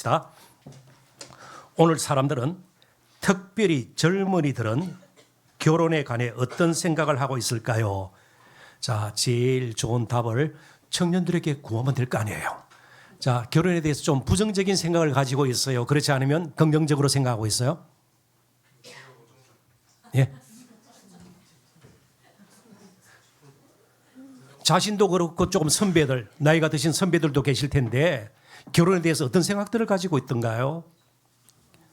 자, 오늘 사람들은 특별히 젊은이들은 결혼에 관해 어떤 생각을 하고 있을까요? 자, 제일 좋은 답을 청년들에게 구하면 될 거 아니에요. 자, 결혼에 대해서 좀 부정적인 생각을 가지고 있어요. 그렇지 않으면 긍정적으로 생각하고 있어요? 예. 자신도 그렇고 조금 선배들, 나이가 드신 선배들도 계실 텐데 결혼에 대해서 어떤 생각들을 가지고 있던가요?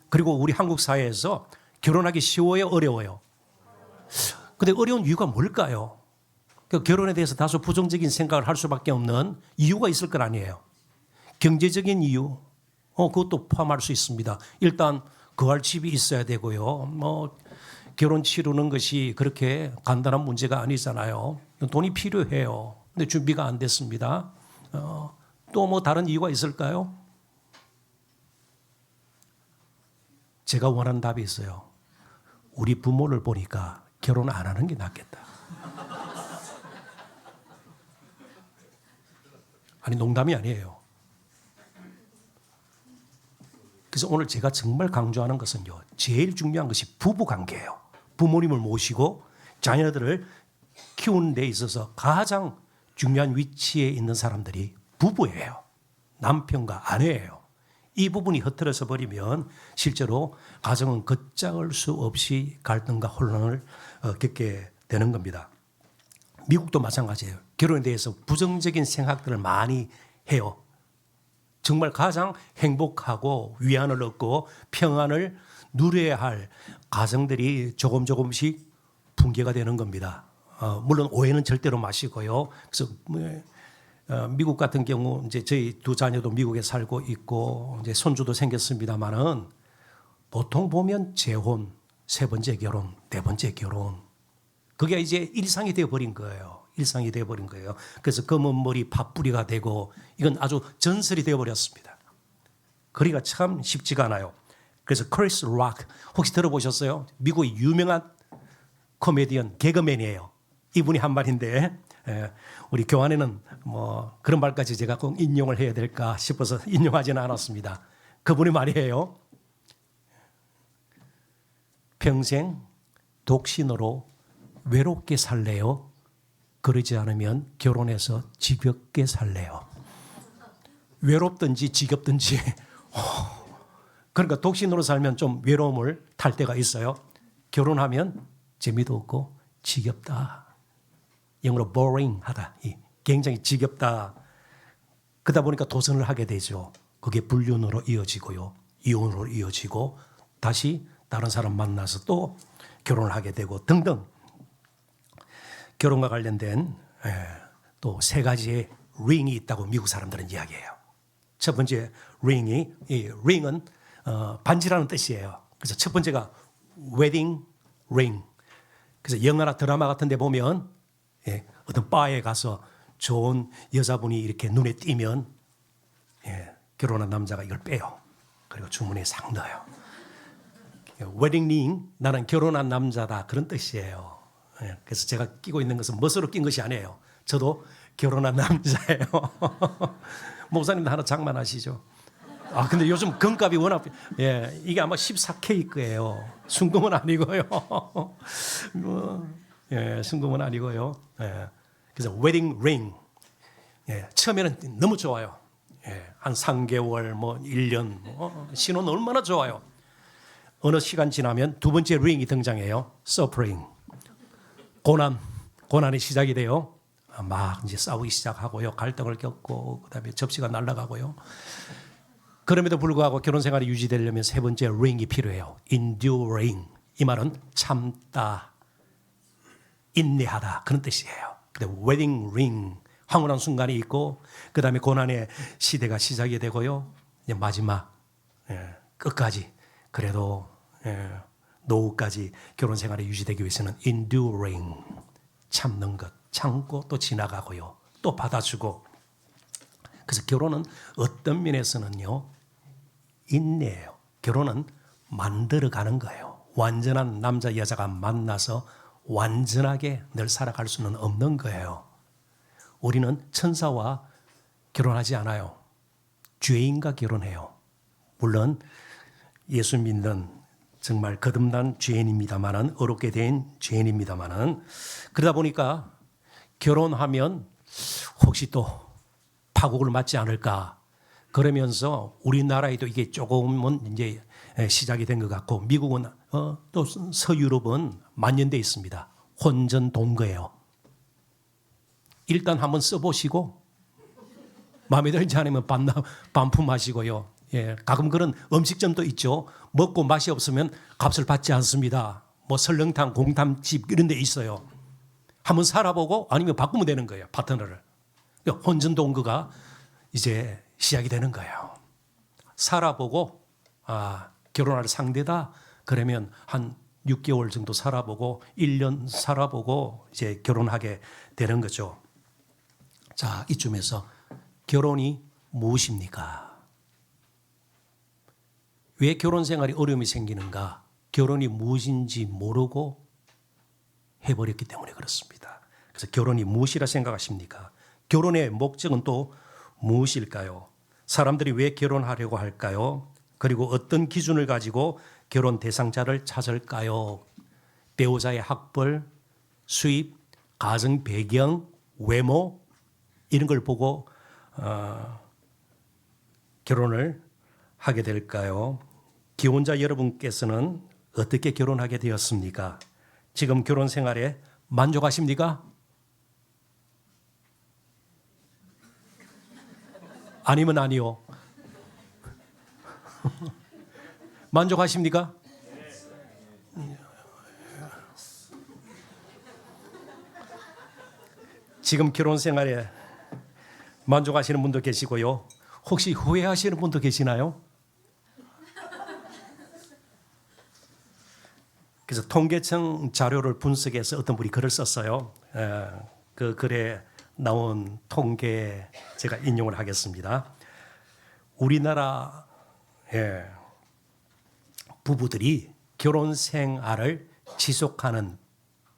그리고 우리 한국 사회에서 결혼하기 쉬워요, 어려워요? 근데 어려운 이유가 뭘까요? 그 결혼에 대해서 다소 부정적인 생각을 할 수밖에 없는 이유가 있을 건 아니에요. 경제적인 이유, 그것도 포함할 수 있습니다. 일단 거할 집이 있어야 되고요. 결혼 치르는 것이 그렇게 간단한 문제가 아니잖아요. 돈이 필요해요. 근데 준비가 안 됐습니다. 또 뭐 다른 이유가 있을까요? 제가 원하는 답이 있어요. 우리 부모를 보니까 결혼 안 하는 게 낫겠다. 아니, 농담이 아니에요. 그래서 오늘 제가 정말 강조하는 것은요, 제일 중요한 것이 부부 관계예요. 부모님을 모시고 자녀들을 키우는 데 있어서 가장 중요한 위치에 있는 사람들이 부부예요. 남편과 아내예요. 이 부분이 흐트러져 버리면 실제로 가정은 걷잡을 수 없이 갈등과 혼란을 겪게 되는 겁니다. 미국도 마찬가지예요. 결혼에 대해서 부정적인 생각들을 많이 해요. 정말 가장 행복하고 위안을 얻고 평안을 누려야 할 가정들이 조금씩 붕괴가 되는 겁니다. 물론 오해는 절대로 마시고요. 그래서 미국 같은 경우 이제 저희 두 자녀도 미국에 살고 있고 이제 손주도 생겼습니다만은 보통 보면 재혼, 세 번째 결혼, 네 번째 결혼 그게 이제 일상이 되어 버린 거예요. 일상이 되어 버린 거예요. 그래서 검은 머리 팥뿌리가 되고 이건 아주 전설이 되어 버렸습니다. 그러기가 참 쉽지가 않아요. 그래서 크리스 락 혹시 들어보셨어요? 미국의 유명한 코미디언 개그맨이에요. 이분이 한 말인데 우리 교환에는 뭐 그런 말까지 제가 꼭 인용을 해야 될까 싶어서 인용하지는 않았습니다. 그분이 말이에요. 평생 독신으로 외롭게 살래요? 그러지 않으면 결혼해서 지겹게 살래요? 외롭든지 지겹든지 그러니까 독신으로 살면 좀 외로움을 탈 때가 있어요. 결혼하면 재미도 없고 지겹다. 영어로 boring하다. 굉장히 지겹다. 그러다 보니까 도전을 하게 되죠. 그게 불륜으로 이어지고요. 이혼으로 이어지고 다시 다른 사람 만나서 또 결혼을 하게 되고 등등. 결혼과 관련된 또 세 가지의 링이 있다고 미국 사람들은 이야기해요. 첫 번째 링은 반지라는 뜻이에요. 그래서 첫 번째가 웨딩 링. 그래서 영화나 드라마 같은 데 보면 어떤 바에 가서 좋은 여자분이 이렇게 눈에 띄면 결혼한 남자가 이걸 빼요. 그리고 주머니에 싹 넣어요. 웨딩 링, 나는 결혼한 남자다 그런 뜻이에요. 그래서 제가 끼고 있는 것은 멋으로 낀 것이 아니에요. 저도 결혼한 남자예요. 목사님도 하나 장만하시죠. 근데 요즘 금값이 워낙 이게 아마 14K 거예요. 순금은 아니고요. 순금은 아니고요. 그래서 웨딩 링. 처음에는 너무 좋아요. 한 3개월, 1년, 신혼 얼마나 좋아요. 어느 시간 지나면 두 번째 링이 등장해요. 서프링. 고난이 시작이 돼요. 막 이제 싸우기 시작하고요. 갈등을 겪고 그다음에 접시가 날아가고요. 그럼에도 불구하고 결혼 생활이 유지되려면 세 번째 링이 필요해요. enduring. 이 말은 참다, 인내하다 그런 뜻이에요. 근데 웨딩 링, 황홀한 순간이 있고 그다음에 고난의 시대가 시작이 되고요. 이제 마지막 끝까지 그래도 노후까지 결혼 생활이 유지되기 위해서는 enduring, 참는 것, 참고 또 지나가고요. 또 받아주고. 그래서 결혼은 어떤 면에서는요. 인내예요. 결혼은 만들어가는 거예요. 완전한 남자 여자가 만나서 완전하게 늘 살아갈 수는 없는 거예요. 우리는 천사와 결혼하지 않아요. 죄인과 결혼해요. 물론 예수 믿는 정말 거듭난 죄인입니다만은, 어렵게 된 죄인입니다만은, 그러다 보니까 결혼하면 혹시 또 파국을 맞지 않을까, 그러면서 우리나라에도 이게 조금은 이제 시작이 된 것 같고, 미국은 또 서유럽은 만연돼 있습니다. 혼전 동거예요. 일단 한번 써보시고 마음에 들지 않으면 반품하시고요. 예, 가끔 그런 음식점도 있죠. 먹고 맛이 없으면 값을 받지 않습니다. 뭐 설렁탕, 공담집 이런 데 있어요. 한번 살아보고 아니면 바꾸면 되는 거예요, 파트너를. 혼전 동거가 이제 시작이 되는 거예요. 살아보고 결혼할 상대다 그러면 한 6개월 정도 살아보고 1년 살아보고 이제 결혼하게 되는 거죠. 자, 이쯤에서 결혼이 무엇입니까? 왜 결혼 생활이 어려움이 생기는가? 결혼이 무엇인지 모르고 해버렸기 때문에 그렇습니다. 그래서 결혼이 무엇이라 생각하십니까? 결혼의 목적은 또 무엇일까요? 사람들이 왜 결혼하려고 할까요? 그리고 어떤 기준을 가지고 결혼 대상자를 찾을까요? 배우자의 학벌, 수입, 가정 배경, 외모 이런 걸 보고 결혼을 하게 될까요? 기혼자 여러분께서는 어떻게 결혼하게 되었습니까? 지금 결혼 생활에 만족하십니까? 아니면 아니요. 만족하십니까? 지금 결혼 생활에 만족하시는 분도 계시고요. 혹시 후회하시는 분도 계시나요? 그래서 통계청 자료를 분석해서 어떤 분이 글을 썼어요. 그 글에 나온 통계 제가 인용을 하겠습니다. 우리나라 부부들이 결혼 생활을 지속하는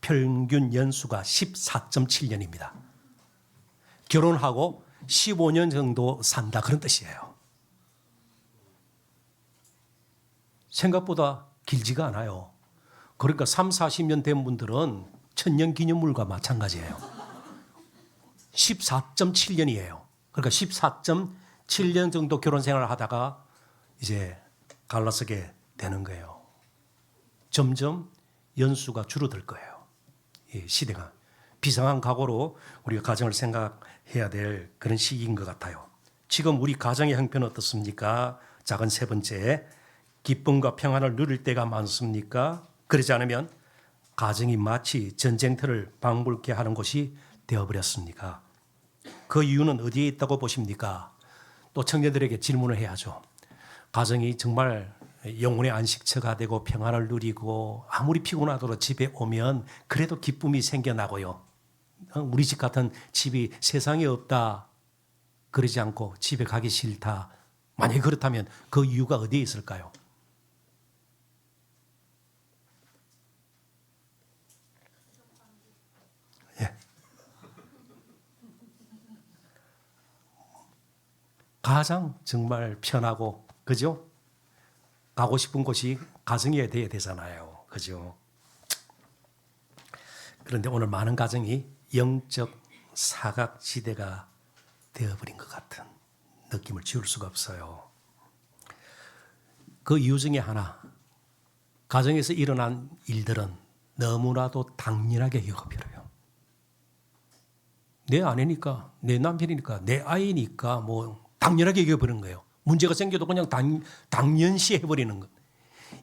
평균 연수가 14.7년입니다. 결혼하고 15년 정도 산다 그런 뜻이에요. 생각보다 길지가 않아요. 그러니까 3, 40년 된 분들은 천년기념물과 마찬가지예요. 14.7년이에요. 그러니까 14.7년 정도 결혼 생활을 하다가 이제 갈라서게 되는 거예요. 점점 연수가 줄어들 거예요. 이 시대가. 비상한 각오로 우리가 가정을 생각해야 될 그런 시기인 것 같아요. 지금 우리 가정의 형편은 어떻습니까? 작은 세 번째, 기쁨과 평안을 누릴 때가 많습니까? 그러지 않으면 가정이 마치 전쟁터를 방불케 하는 곳이 되어버렸습니까? 그 이유는 어디에 있다고 보십니까? 또 청년들에게 질문을 해야죠. 가정이 정말 영혼의 안식처가 되고 평안을 누리고 아무리 피곤하더라도 집에 오면 그래도 기쁨이 생겨나고요. 우리 집 같은 집이 세상에 없다 그러지 않고 집에 가기 싫다. 만약에 그렇다면 그 이유가 어디에 있을까요? 예. 가장 정말 편하고 그죠? 가고 싶은 곳이 가정이어야 되잖아요. 그죠? 그런데 오늘 많은 가정이 영적 사각지대가 되어버린 것 같은 느낌을 지울 수가 없어요. 그 이유 중에 하나, 가정에서 일어난 일들은 너무나도 당연하게 여겨버려요. 내 아내니까, 내 남편이니까, 내 아이니까 뭐 당연하게 여겨버리는 거예요. 문제가 생겨도 그냥 당연시 해버리는 것.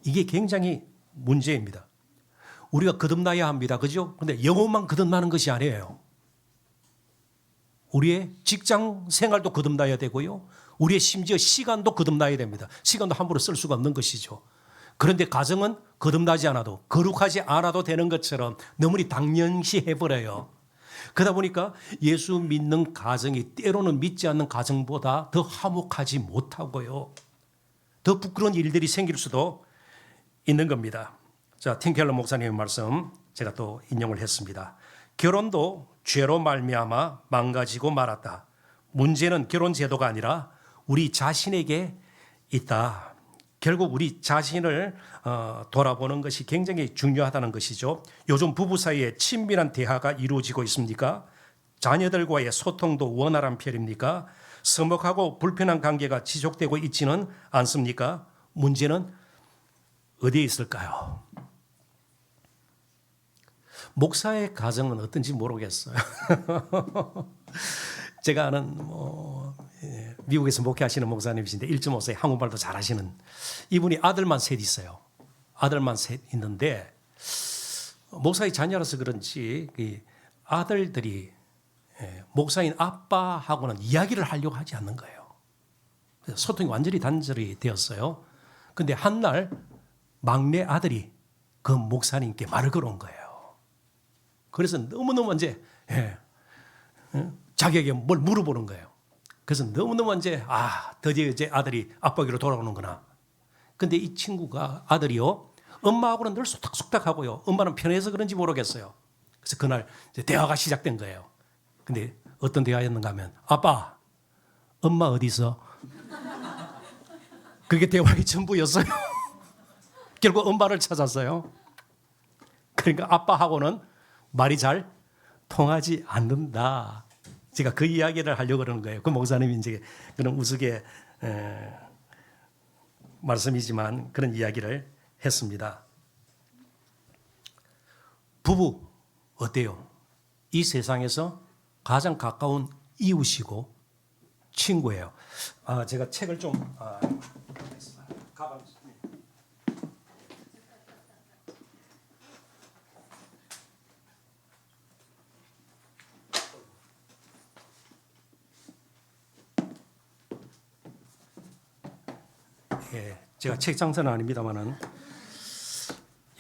이게 굉장히 문제입니다. 우리가 거듭나야 합니다. 그죠? 근데 영혼만 거듭나는 것이 아니에요. 우리의 직장 생활도 거듭나야 되고요. 우리의 심지어 시간도 거듭나야 됩니다. 시간도 함부로 쓸 수가 없는 것이죠. 그런데 가정은 거듭나지 않아도, 거룩하지 않아도 되는 것처럼 너무 당연시 해버려요. 그러다 보니까 예수 믿는 가정이 때로는 믿지 않는 가정보다 더 화목하지 못하고요. 더 부끄러운 일들이 생길 수도 있는 겁니다. 자, 팀 켈러 목사님의 말씀 제가 또 인용을 했습니다. 결혼도 죄로 말미암아 망가지고 말았다. 문제는 결혼 제도가 아니라 우리 자신에게 있다. 결국 우리 자신을 돌아보는 것이 굉장히 중요하다는 것이죠. 요즘 부부 사이에 친밀한 대화가 이루어지고 있습니까? 자녀들과의 소통도 원활한 편입니까? 서먹하고 불편한 관계가 지속되고 있지는 않습니까? 문제는 어디에 있을까요? 목사의 가정은 어떤지 모르겠어요. 제가 아는 미국에서 목회하시는 목사님이신데 1.5세 한국말도 잘하시는 이분이 아들만 셋 있어요. 아들만 셋 있는데 목사의 자녀라서 그런지 아들들이 목사인 아빠하고는 이야기를 하려고 하지 않는 거예요. 그래서 소통이 완전히 단절이 되었어요. 그런데 한날 막내 아들이 그 목사님께 말을 걸어온 거예요. 그래서 너무너무 이제 자기에게 뭘 물어보는 거예요. 그래서 너무너무 이제 드디어 이제 아들이 아빠에게로 돌아오는구나. 근데 이 친구가 아들이요 엄마하고는 늘 속닥속닥하고요. 엄마는 편해서 그런지 모르겠어요. 그래서 그날 이제 대화가 시작된 거예요. 근데 어떤 대화였는가 하면 아빠 엄마 어디 있어? 그게 대화의 전부였어요. 결국 엄마를 찾았어요. 그러니까 아빠하고는 말이 잘 통하지 않는다. 제가 그 이야기를 하려고 그러는 거예요. 그 목사님이 이제 그런 우스개 말씀이지만 그런 이야기를 했습니다. 부부 어때요? 이 세상에서 가장 가까운 이웃이고 친구예요. 제가 책을 좀 가방 제가 책 장사는 아닙니다만은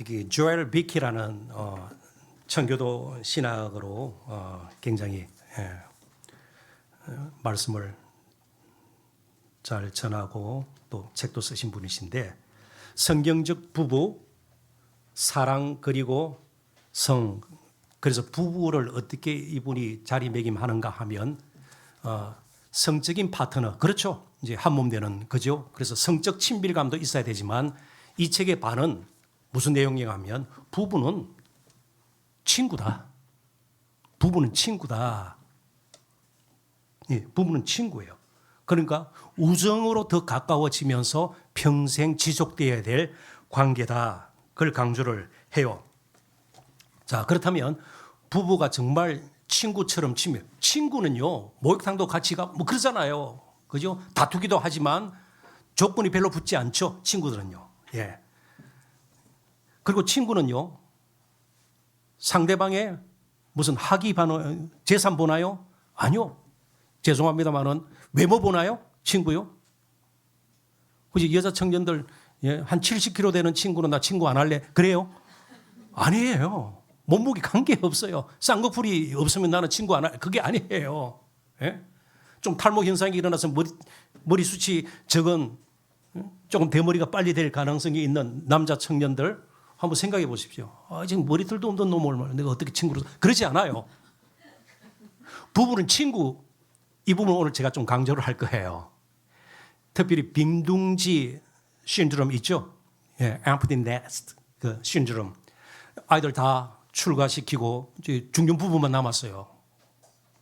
여기 조엘 비키라는 청교도 신학으로 굉장히 말씀을 잘 전하고 또 책도 쓰신 분이신데 성경적 부부 사랑 그리고 성 그래서 부부를 어떻게 이분이 자리매김하는가 하면 성적인 파트너 그렇죠. 이제 한 몸 되는 거죠. 그래서 성적 친밀감도 있어야 되지만 이 책의 반은 무슨 내용이냐 하면 부부는 친구다. 부부는 친구다. 예, 부부는 친구예요. 그러니까 우정으로 더 가까워지면서 평생 지속되어야 될 관계다. 그걸 강조를 해요. 자, 그렇다면 부부가 정말 친구처럼 친밀. 친구는요, 목욕탕도 같이 가, 뭐 그러잖아요. 그죠? 다투기도 하지만 조건이 별로 붙지 않죠. 친구들은요. 예. 그리고 친구는요, 상대방의 무슨 학위 반호, 재산 보나요? 아니요. 죄송합니다만은 외모 보나요? 친구요? 그지 여자 청년들 한 70kg 되는 친구는 나 친구 안 할래? 그래요? 아니에요. 몸무게 관계없어요. 쌍꺼풀이 없으면 나는 친구 안 할래? 그게 아니에요. 예? 좀 탈모 현상이 일어나서 머리숱이 적은 조금 대머리가 빨리 될 가능성이 있는 남자 청년들 한번 생각해 보십시오. 지금 머리털도 없는 놈을 내가 어떻게 친구로 그러지 않아요. 부부는 친구 이 부분 오늘 제가 좀 강조를 할 거예요. 특별히 빈둥지 신드롬 있죠? 예, empty nest 그 신드롬. 아이들 다 출가시키고 이제 중년 부부만 남았어요.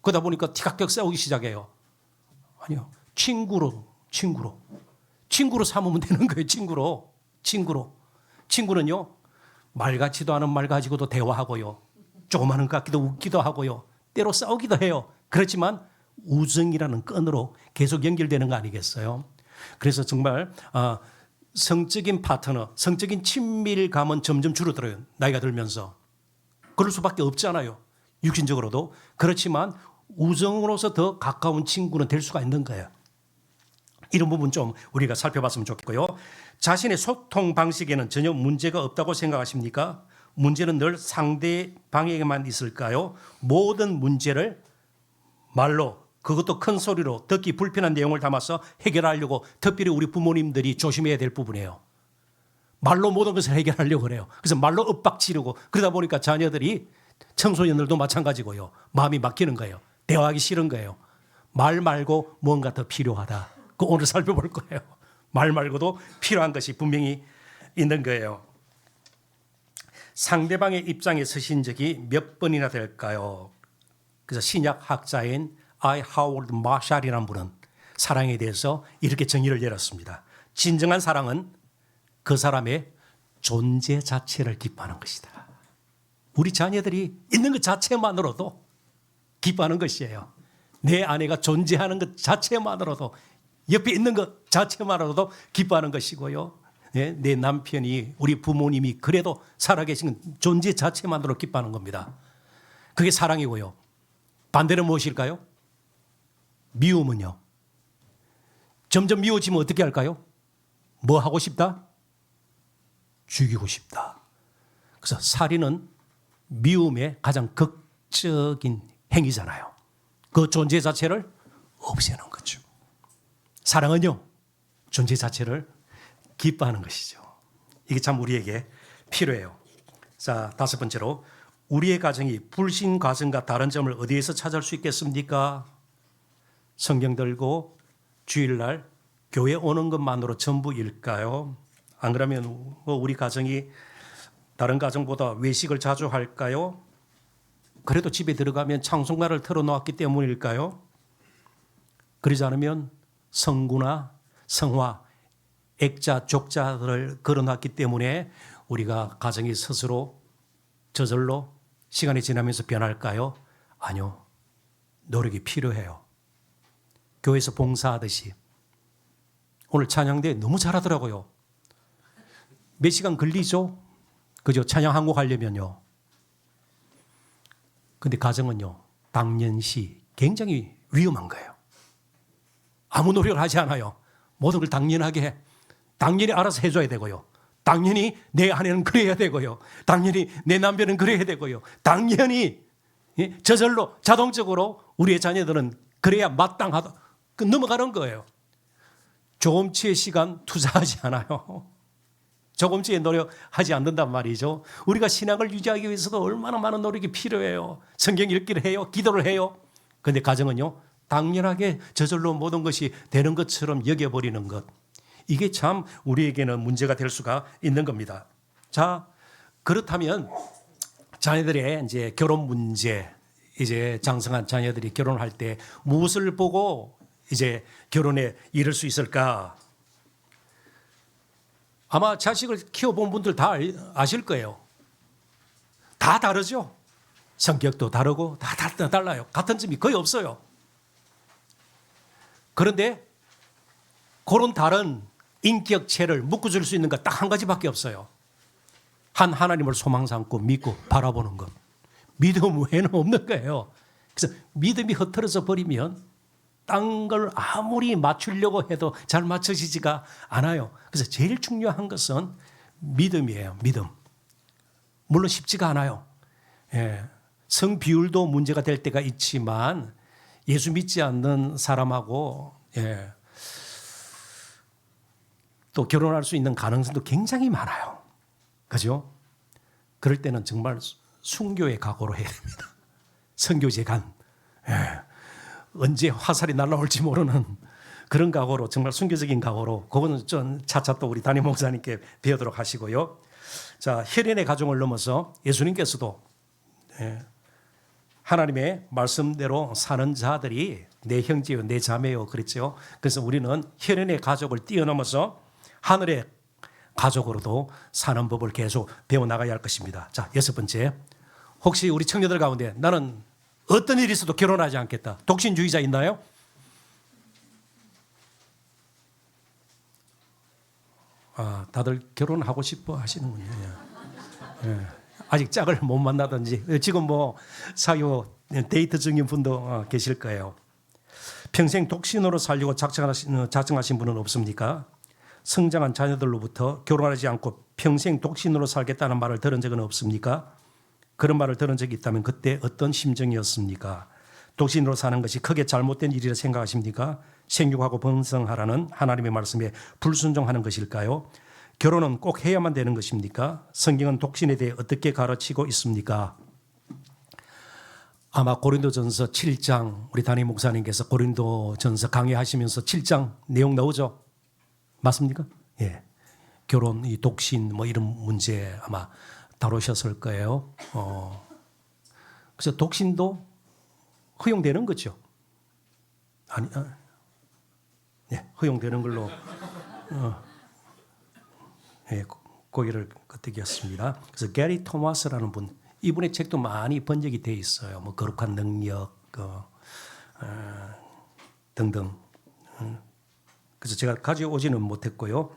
그러다 보니까 티격태격 싸우기 시작해요. 아니요. 친구로 삼으면 되는 거예요. 친구로. 친구는요. 말 같지도 않은 말 가지고도 대화하고요. 조그마한 것 같기도 웃기도 하고요. 때로 싸우기도 해요. 그렇지만 우정이라는 끈으로 계속 연결되는 거 아니겠어요? 그래서 정말 성적인 파트너, 성적인 친밀감은 점점 줄어들어요. 나이가 들면서. 그럴 수밖에 없잖아요. 육신적으로도. 그렇지만 우정으로서 더 가까운 친구는 될 수가 있는 거예요. 이런 부분 좀 우리가 살펴봤으면 좋겠고요. 자신의 소통 방식에는 전혀 문제가 없다고 생각하십니까? 문제는 늘 상대방에게만 있을까요? 모든 문제를 말로 그것도 큰 소리로 듣기 불편한 내용을 담아서 해결하려고 특별히 우리 부모님들이 조심해야 될 부분이에요. 말로 모든 것을 해결하려고 그래요. 그래서 말로 엇박지르고 그러다 보니까 자녀들이 청소년들도 마찬가지고요. 마음이 막히는 거예요. 대화하기 싫은 거예요. 말 말고 뭔가 더 필요하다. 그 오늘 살펴볼 거예요. 말 말고도 필요한 것이 분명히 있는 거예요. 상대방의 입장에 서신 적이 몇 번이나 될까요? 그래서 신약 학자인 I. 하워드 마샬이라는 분은 사랑에 대해서 이렇게 정의를 내렸습니다. 진정한 사랑은 그 사람의 존재 자체를 기뻐하는 것이다. 우리 자녀들이 있는 것 자체만으로도 기뻐하는 것이에요. 내 아내가 존재하는 것 자체만으로도, 옆에 있는 것 자체만으로도 기뻐하는 것이고요. 내 남편이, 우리 부모님이 그래도 살아계신 존재 자체만으로 기뻐하는 겁니다. 그게 사랑이고요. 반대는 무엇일까요? 미움은요. 점점 미워지면 어떻게 할까요? 뭐 하고 싶다? 죽이고 싶다. 그래서 살인은 미움의 가장 극적인 행위잖아요. 그 존재 자체를 없애는 거죠. 사랑은요, 존재 자체를 기뻐하는 것이죠. 이게 참 우리에게 필요해요. 자, 다섯 번째로, 우리의 가정이 불신 가정과 다른 점을 어디에서 찾을 수 있겠습니까? 성경 들고 주일날 교회 오는 것만으로 전부일까요? 안 그러면 우리 가정이 다른 가정보다 외식을 자주 할까요? 그래도 집에 들어가면 찬송가를 틀어놓았기 때문일까요? 그러지 않으면 성구나 성화, 액자, 족자들을 걸어놨기 때문에 우리가 가정이 스스로 저절로 시간이 지나면서 변할까요? 아니요. 노력이 필요해요. 교회에서 봉사하듯이. 오늘 찬양대 너무 잘하더라고요. 몇 시간 걸리죠? 그죠? 찬양 한 곡 하려면요. 근데 가정은요, 당연시 굉장히 위험한 거예요. 아무 노력을 하지 않아요. 모든 걸 당연하게, 당연히 알아서 해줘야 되고요. 당연히 내 아내는 그래야 되고요. 당연히 내 남편은 그래야 되고요. 당연히 저절로 자동적으로 우리의 자녀들은 그래야 마땅하다. 넘어가는 거예요. 조금치의 시간 투자하지 않아요. 조금치의 노력하지 않는단 말이죠. 우리가 신앙을 유지하기 위해서도 얼마나 많은 노력이 필요해요. 성경 읽기를 해요. 기도를 해요. 그런데 가정은요, 당연하게 저절로 모든 것이 되는 것처럼 여겨버리는 것. 이게 참 우리에게는 문제가 될 수가 있는 겁니다. 자, 그렇다면 자녀들의 이제 결혼 문제, 이제 장성한 자녀들이 결혼할 때 무엇을 보고 이제 결혼에 이를 수 있을까? 아마 자식을 키워본 분들 다 아실 거예요. 다 다르죠. 성격도 다르고 다 달라요. 같은 점이 거의 없어요. 그런데 그런 다른 인격체를 묶어줄 수 있는 것 딱 한 가지밖에 없어요. 한 하나님을 소망 삼고 믿고 바라보는 것. 믿음 외에는 없는 거예요. 그래서 믿음이 흐트러져 버리면 딴 걸 아무리 맞추려고 해도 잘 맞춰지지가 않아요. 그래서 제일 중요한 것은 믿음이에요. 믿음. 물론 쉽지가 않아요. 성 비율도 문제가 될 때가 있지만 예수 믿지 않는 사람하고 또 결혼할 수 있는 가능성도 굉장히 많아요. 그죠? 그럴 때는 정말 순교의 각오로 해야 됩니다. 선교제간. 언제 화살이 날아올지 모르는 그런 각오로, 정말 순교적인 각오로, 그거는 좀 차차 또 우리 담임 목사님께 배우도록 하시고요. 자, 혈연의 가정을 넘어서 예수님께서도 하나님의 말씀대로 사는 자들이 내 형제요, 내 자매요 그랬죠. 그래서 우리는 혈연의 가족을 뛰어넘어서 하늘의 가족으로도 사는 법을 계속 배워나가야 할 것입니다. 자, 여섯 번째, 혹시 우리 청년들 가운데 나는 어떤 일이 있어도 결혼하지 않겠다, 독신주의자 있나요? 아, 다들 결혼하고 싶어 하시는군요. 아직 짝을 못 만나든지 지금 뭐 사유 데이트 중인 분도 계실 거예요. 평생 독신으로 살려고 작정하신 분은 없습니까? 성장한 자녀들로부터 결혼하지 않고 평생 독신으로 살겠다는 말을 들은 적은 없습니까? 그런 말을 들은 적이 있다면 그때 어떤 심정이었습니까? 독신으로 사는 것이 크게 잘못된 일이라 생각하십니까? 생육하고 번성하라는 하나님의 말씀에 불순종하는 것일까요? 결혼은 꼭 해야만 되는 것입니까? 성경은 독신에 대해 어떻게 가르치고 있습니까? 아마 고린도전서 7장, 우리 담임 목사님께서 고린도전서 강의하시면서 7장 내용 나오죠? 맞습니까? 예. 결혼, 이 독신 뭐 이런 문제 아마 다루셨을 거예요. 그래서 독신도 허용되는 거죠. 아니, 예, 허용되는 걸로 예, 고개를 끄덕였습니다. 그래서 게리 토마스라는 분, 이분의 책도 많이 번역이 돼 있어요. 뭐 거룩한 능력 등등. 그래서 제가 가져오지는 못했고요.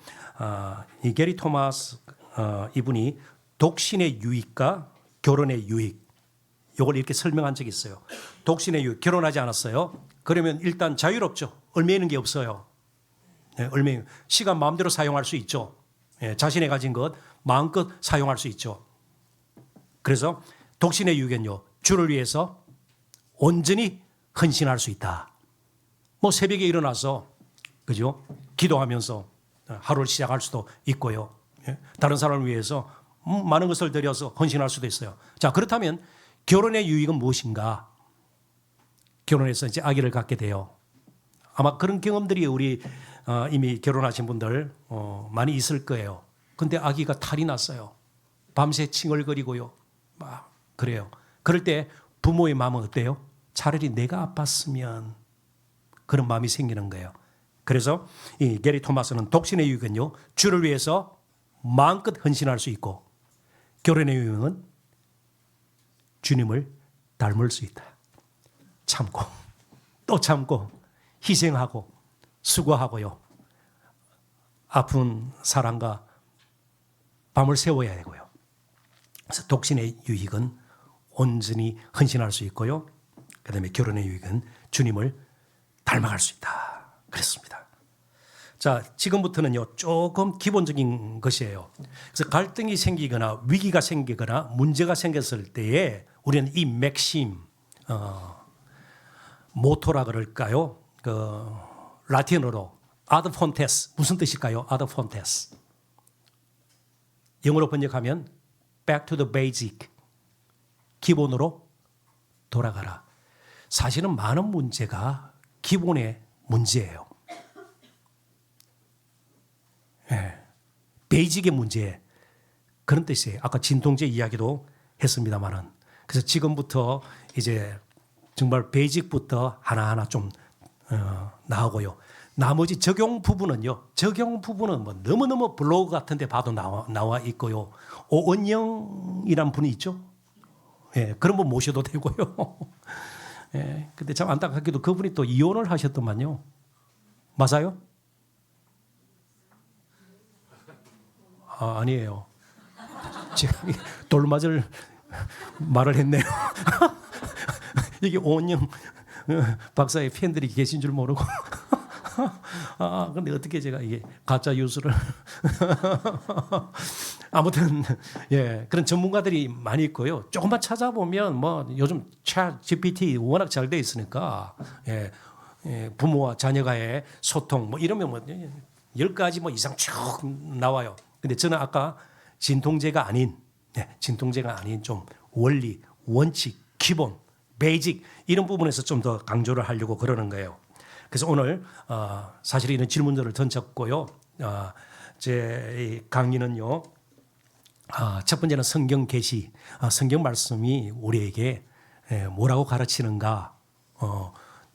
이 게리 토마스 이분이 독신의 유익과 결혼의 유익, 이걸 이렇게 설명한 적이 있어요. 독신의 유익, 결혼하지 않았어요. 그러면 일단 자유롭죠. 얽매이는 게 없어요. 예, 시간 마음대로 사용할 수 있죠. 예, 자신이 가진 것 마음껏 사용할 수 있죠. 그래서 독신의 유익은요, 주를 위해서 온전히 헌신할 수 있다. 뭐 새벽에 일어나서 그죠? 기도하면서 하루를 시작할 수도 있고요. 예, 다른 사람을 위해서 많은 것을 들여서 헌신할 수도 있어요. 자, 그렇다면 결혼의 유익은 무엇인가? 결혼해서 이제 아기를 갖게 돼요. 아마 그런 경험들이 우리 이미 결혼하신 분들 많이 있을 거예요. 근데 아기가 탈이 났어요. 밤새 칭얼거리고요. 막 그래요. 그럴 때 부모의 마음은 어때요? 차라리 내가 아팠으면, 그런 마음이 생기는 거예요. 그래서 이 게리 토마스는 독신의 유익은요, 주를 위해서 마음껏 헌신할 수 있고, 결혼의 유익은 주님을 닮을 수 있다. 참고 또 참고 희생하고 수고하고요. 아픈 사람과 밤을 새워야 되고요. 그래서 독신의 유익은 온전히 헌신할 수 있고요. 그다음에 결혼의 유익은 주님을 닮아갈 수 있다. 그랬습니다. 자, 지금부터는요, 조금 기본적인 것이에요. 그래서 갈등이 생기거나 위기가 생기거나 문제가 생겼을 때에 우리는 이 맥심, 모토라 그럴까요? 그 라틴어로 ad fontes, 무슨 뜻일까요? ad fontes. 영어로 번역하면 back to the basic, 기본으로 돌아가라. 사실은 많은 문제가 기본의 문제예요. 예, 베이직의 문제, 그런 뜻이에요. 아까 진통제 이야기도 했습니다만은. 그래서 지금부터 이제 정말 베이직부터 하나하나 좀 나오고요. 나머지 적용 부분은요. 적용 부분은 뭐 너무너무 블로그 같은 데 봐도 나와 있고요. 오은영이란 분이 있죠. 예, 그런 분 모셔도 되고요. 예, 근데 참 안타깝게도 그분이 또 이혼을 하셨더만요. 맞아요? 아니에요. 제가 돌맞을 말을 했네요. 이게 오은영 박사의 팬들이 계신 줄 모르고. 근데 어떻게 제가 이게 가짜 뉴스를. 아무튼, 예, 그런 전문가들이 많이 있고요. 조금만 찾아보면 뭐 요즘 챗 GPT 워낙 잘 돼 있으니까, 예, 부모와 자녀가의 소통 뭐 이러면 뭐 10가지 뭐 이상 쭉 나와요. 근데 저는 아까 진통제가 아닌 좀 원리, 원칙, 기본, 베이직 이런 부분에서 좀 더 강조를 하려고 그러는 거예요. 그래서 오늘 사실 이런 질문들을 던졌고요. 제 강의는요. 첫 번째는 성경 계시, 성경 말씀이 우리에게 뭐라고 가르치는가.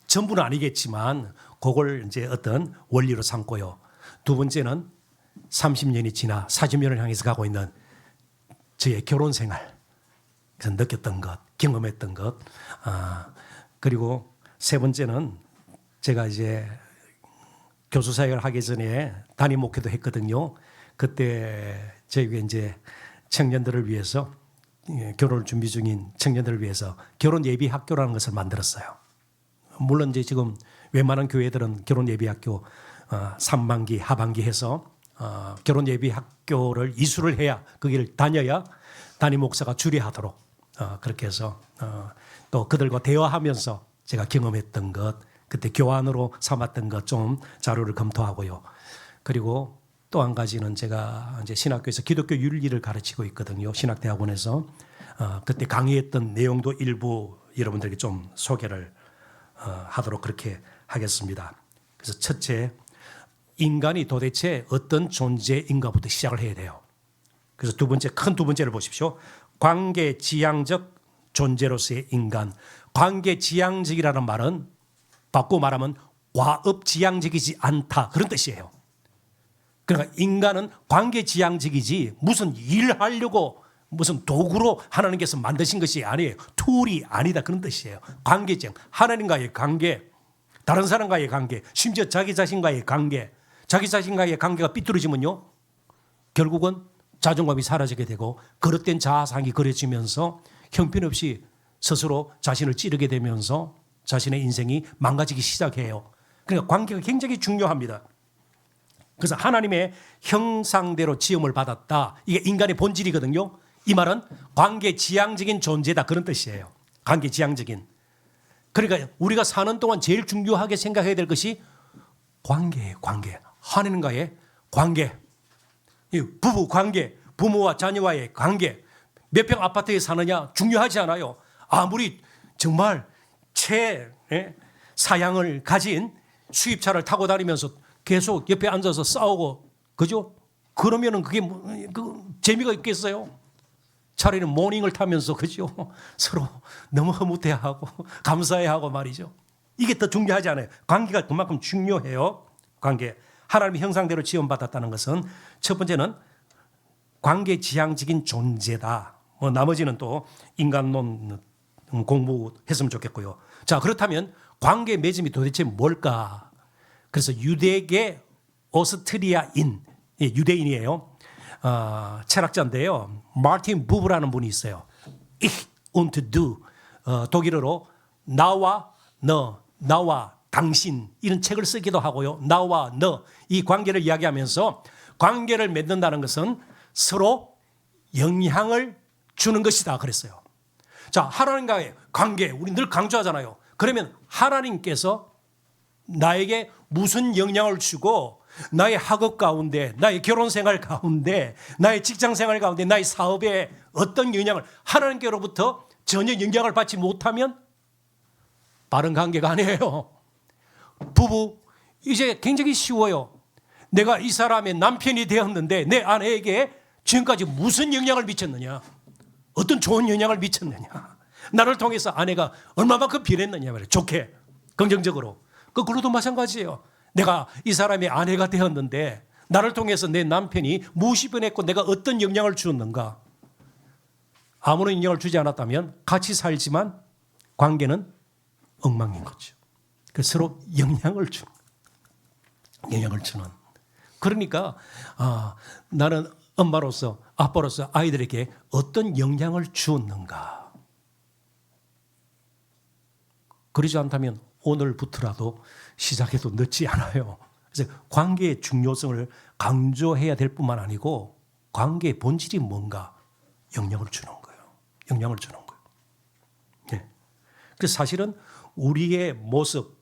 전부는 아니겠지만 그걸 이제 어떤 원리로 삼고요. 두 번째는 30년이 지나 40년을 향해서 가고 있는 저의 결혼 생활, 그래서 느꼈던 것, 경험했던 것, 그리고 세 번째는 제가 이제 교수 사역을 하기 전에 단임 목회도 했거든요. 그때 저희가 이제 청년들을 위해서, 결혼을 준비 중인 청년들을 위해서 결혼 예비 학교라는 것을 만들었어요. 물론 이제 지금 웬만한 교회들은 결혼 예비 학교 상반기, 하반기 해서 결혼 예비 학교를 이수를 해야, 거기를 다녀야 담임 목사가 주례하도록 그렇게 해서 또 그들과 대화하면서 제가 경험했던 것, 그때 교환으로 삼았던 것 좀 자료를 검토하고요. 그리고 또 한 가지는 제가 이제 신학교에서 기독교 윤리를 가르치고 있거든요. 신학대학원에서. 그때 강의했던 내용도 일부 여러분들에게 좀 소개를 하도록 그렇게 하겠습니다. 그래서 첫째, 인간이 도대체 어떤 존재인가부터 시작을 해야 돼요. 그래서 큰 두 번째를 보십시오. 관계지향적 존재로서의 인간. 관계지향적이라는 말은 바꾸고 말하면 과업지향적이지 않다, 그런 뜻이에요. 그러니까 인간은 관계지향적이지 무슨 일하려고 무슨 도구로 하나님께서 만드신 것이 아니에요. 툴이 아니다, 그런 뜻이에요. 관계지향, 하나님과의 관계, 다른 사람과의 관계, 심지어 자기 자신과의 관계, 자기 자신과의 관계가 삐뚤어지면요, 결국은 자존감이 사라지게 되고 그릇된 자아상이 그려지면서 형편없이 스스로 자신을 찌르게 되면서 자신의 인생이 망가지기 시작해요. 그러니까 관계가 굉장히 중요합니다. 그래서 하나님의 형상대로 지음을 받았다, 이게 인간의 본질이거든요. 이 말은 관계지향적인 존재다, 그런 뜻이에요. 관계지향적인. 그러니까 우리가 사는 동안 제일 중요하게 생각해야 될 것이 관계예요. 관계. 하나님과의 관계, 부부 관계, 부모와 자녀와의 관계. 몇 평 아파트에 사느냐 중요하지 않아요. 아무리 정말 최사양을 가진 수입차를 타고 다니면서 계속 옆에 앉아서 싸우고, 그죠? 그러면은 그게 재미가 있겠어요? 차라리 모닝을 타면서, 그죠? 서로 너무 흐뭇해야 하고 감사해야 하고 말이죠. 이게 더 중요하지 않아요? 관계가 그만큼 중요해요. 관계. 하나님의 형상대로 지음받았다는 것은 첫 번째는 관계지향적인 존재다. 나머지는 또 인간론 공부했으면 좋겠고요. 자, 그렇다면 관계 맺음이 도대체 뭘까? 그래서 유대계 오스트리아인, 유대인이에요. 철학자인데요. 마르틴 부브라는 분이 있어요. Ich und du, 독일어로 나와 너, 나와 당신, 이런 책을 쓰기도 하고요. 나와 너, 이 관계를 이야기하면서 관계를 맺는다는 것은 서로 영향을 주는 것이다, 그랬어요. 자, 하나님과의 관계, 우리 늘 강조하잖아요. 그러면 하나님께서 나에게 무슨 영향을 주고 나의 학업 가운데, 나의 결혼 생활 가운데, 나의 직장 생활 가운데, 나의 사업에 어떤 영향을, 하나님께로부터 전혀 영향을 받지 못하면 바른 관계가 아니에요. 부부, 이제 굉장히 쉬워요. 내가 이 사람의 남편이 되었는데 내 아내에게 지금까지 무슨 영향을 미쳤느냐, 어떤 좋은 영향을 미쳤느냐, 나를 통해서 아내가 얼마만큼 변했느냐 말이에요. 좋게, 긍정적으로. 거꾸로도 마찬가지예요. 내가 이 사람의 아내가 되었는데 나를 통해서 내 남편이 무엇이 변했고 내가 어떤 영향을 주었는가. 아무런 영향을 주지 않았다면 같이 살지만 관계는 엉망인 거죠. 서로 영향을 주는. 그러니까 나는 엄마로서, 아빠로서 아이들에게 어떤 영향을 주었는가. 그러지 않다면 오늘부터라도 시작해도 늦지 않아요. 그래서 관계의 중요성을 강조해야 될 뿐만 아니고 관계의 본질이 뭔가 영향을 주는 거예요. 영향을 주는 거예요. 네. 그래서 사실은 우리의 모습,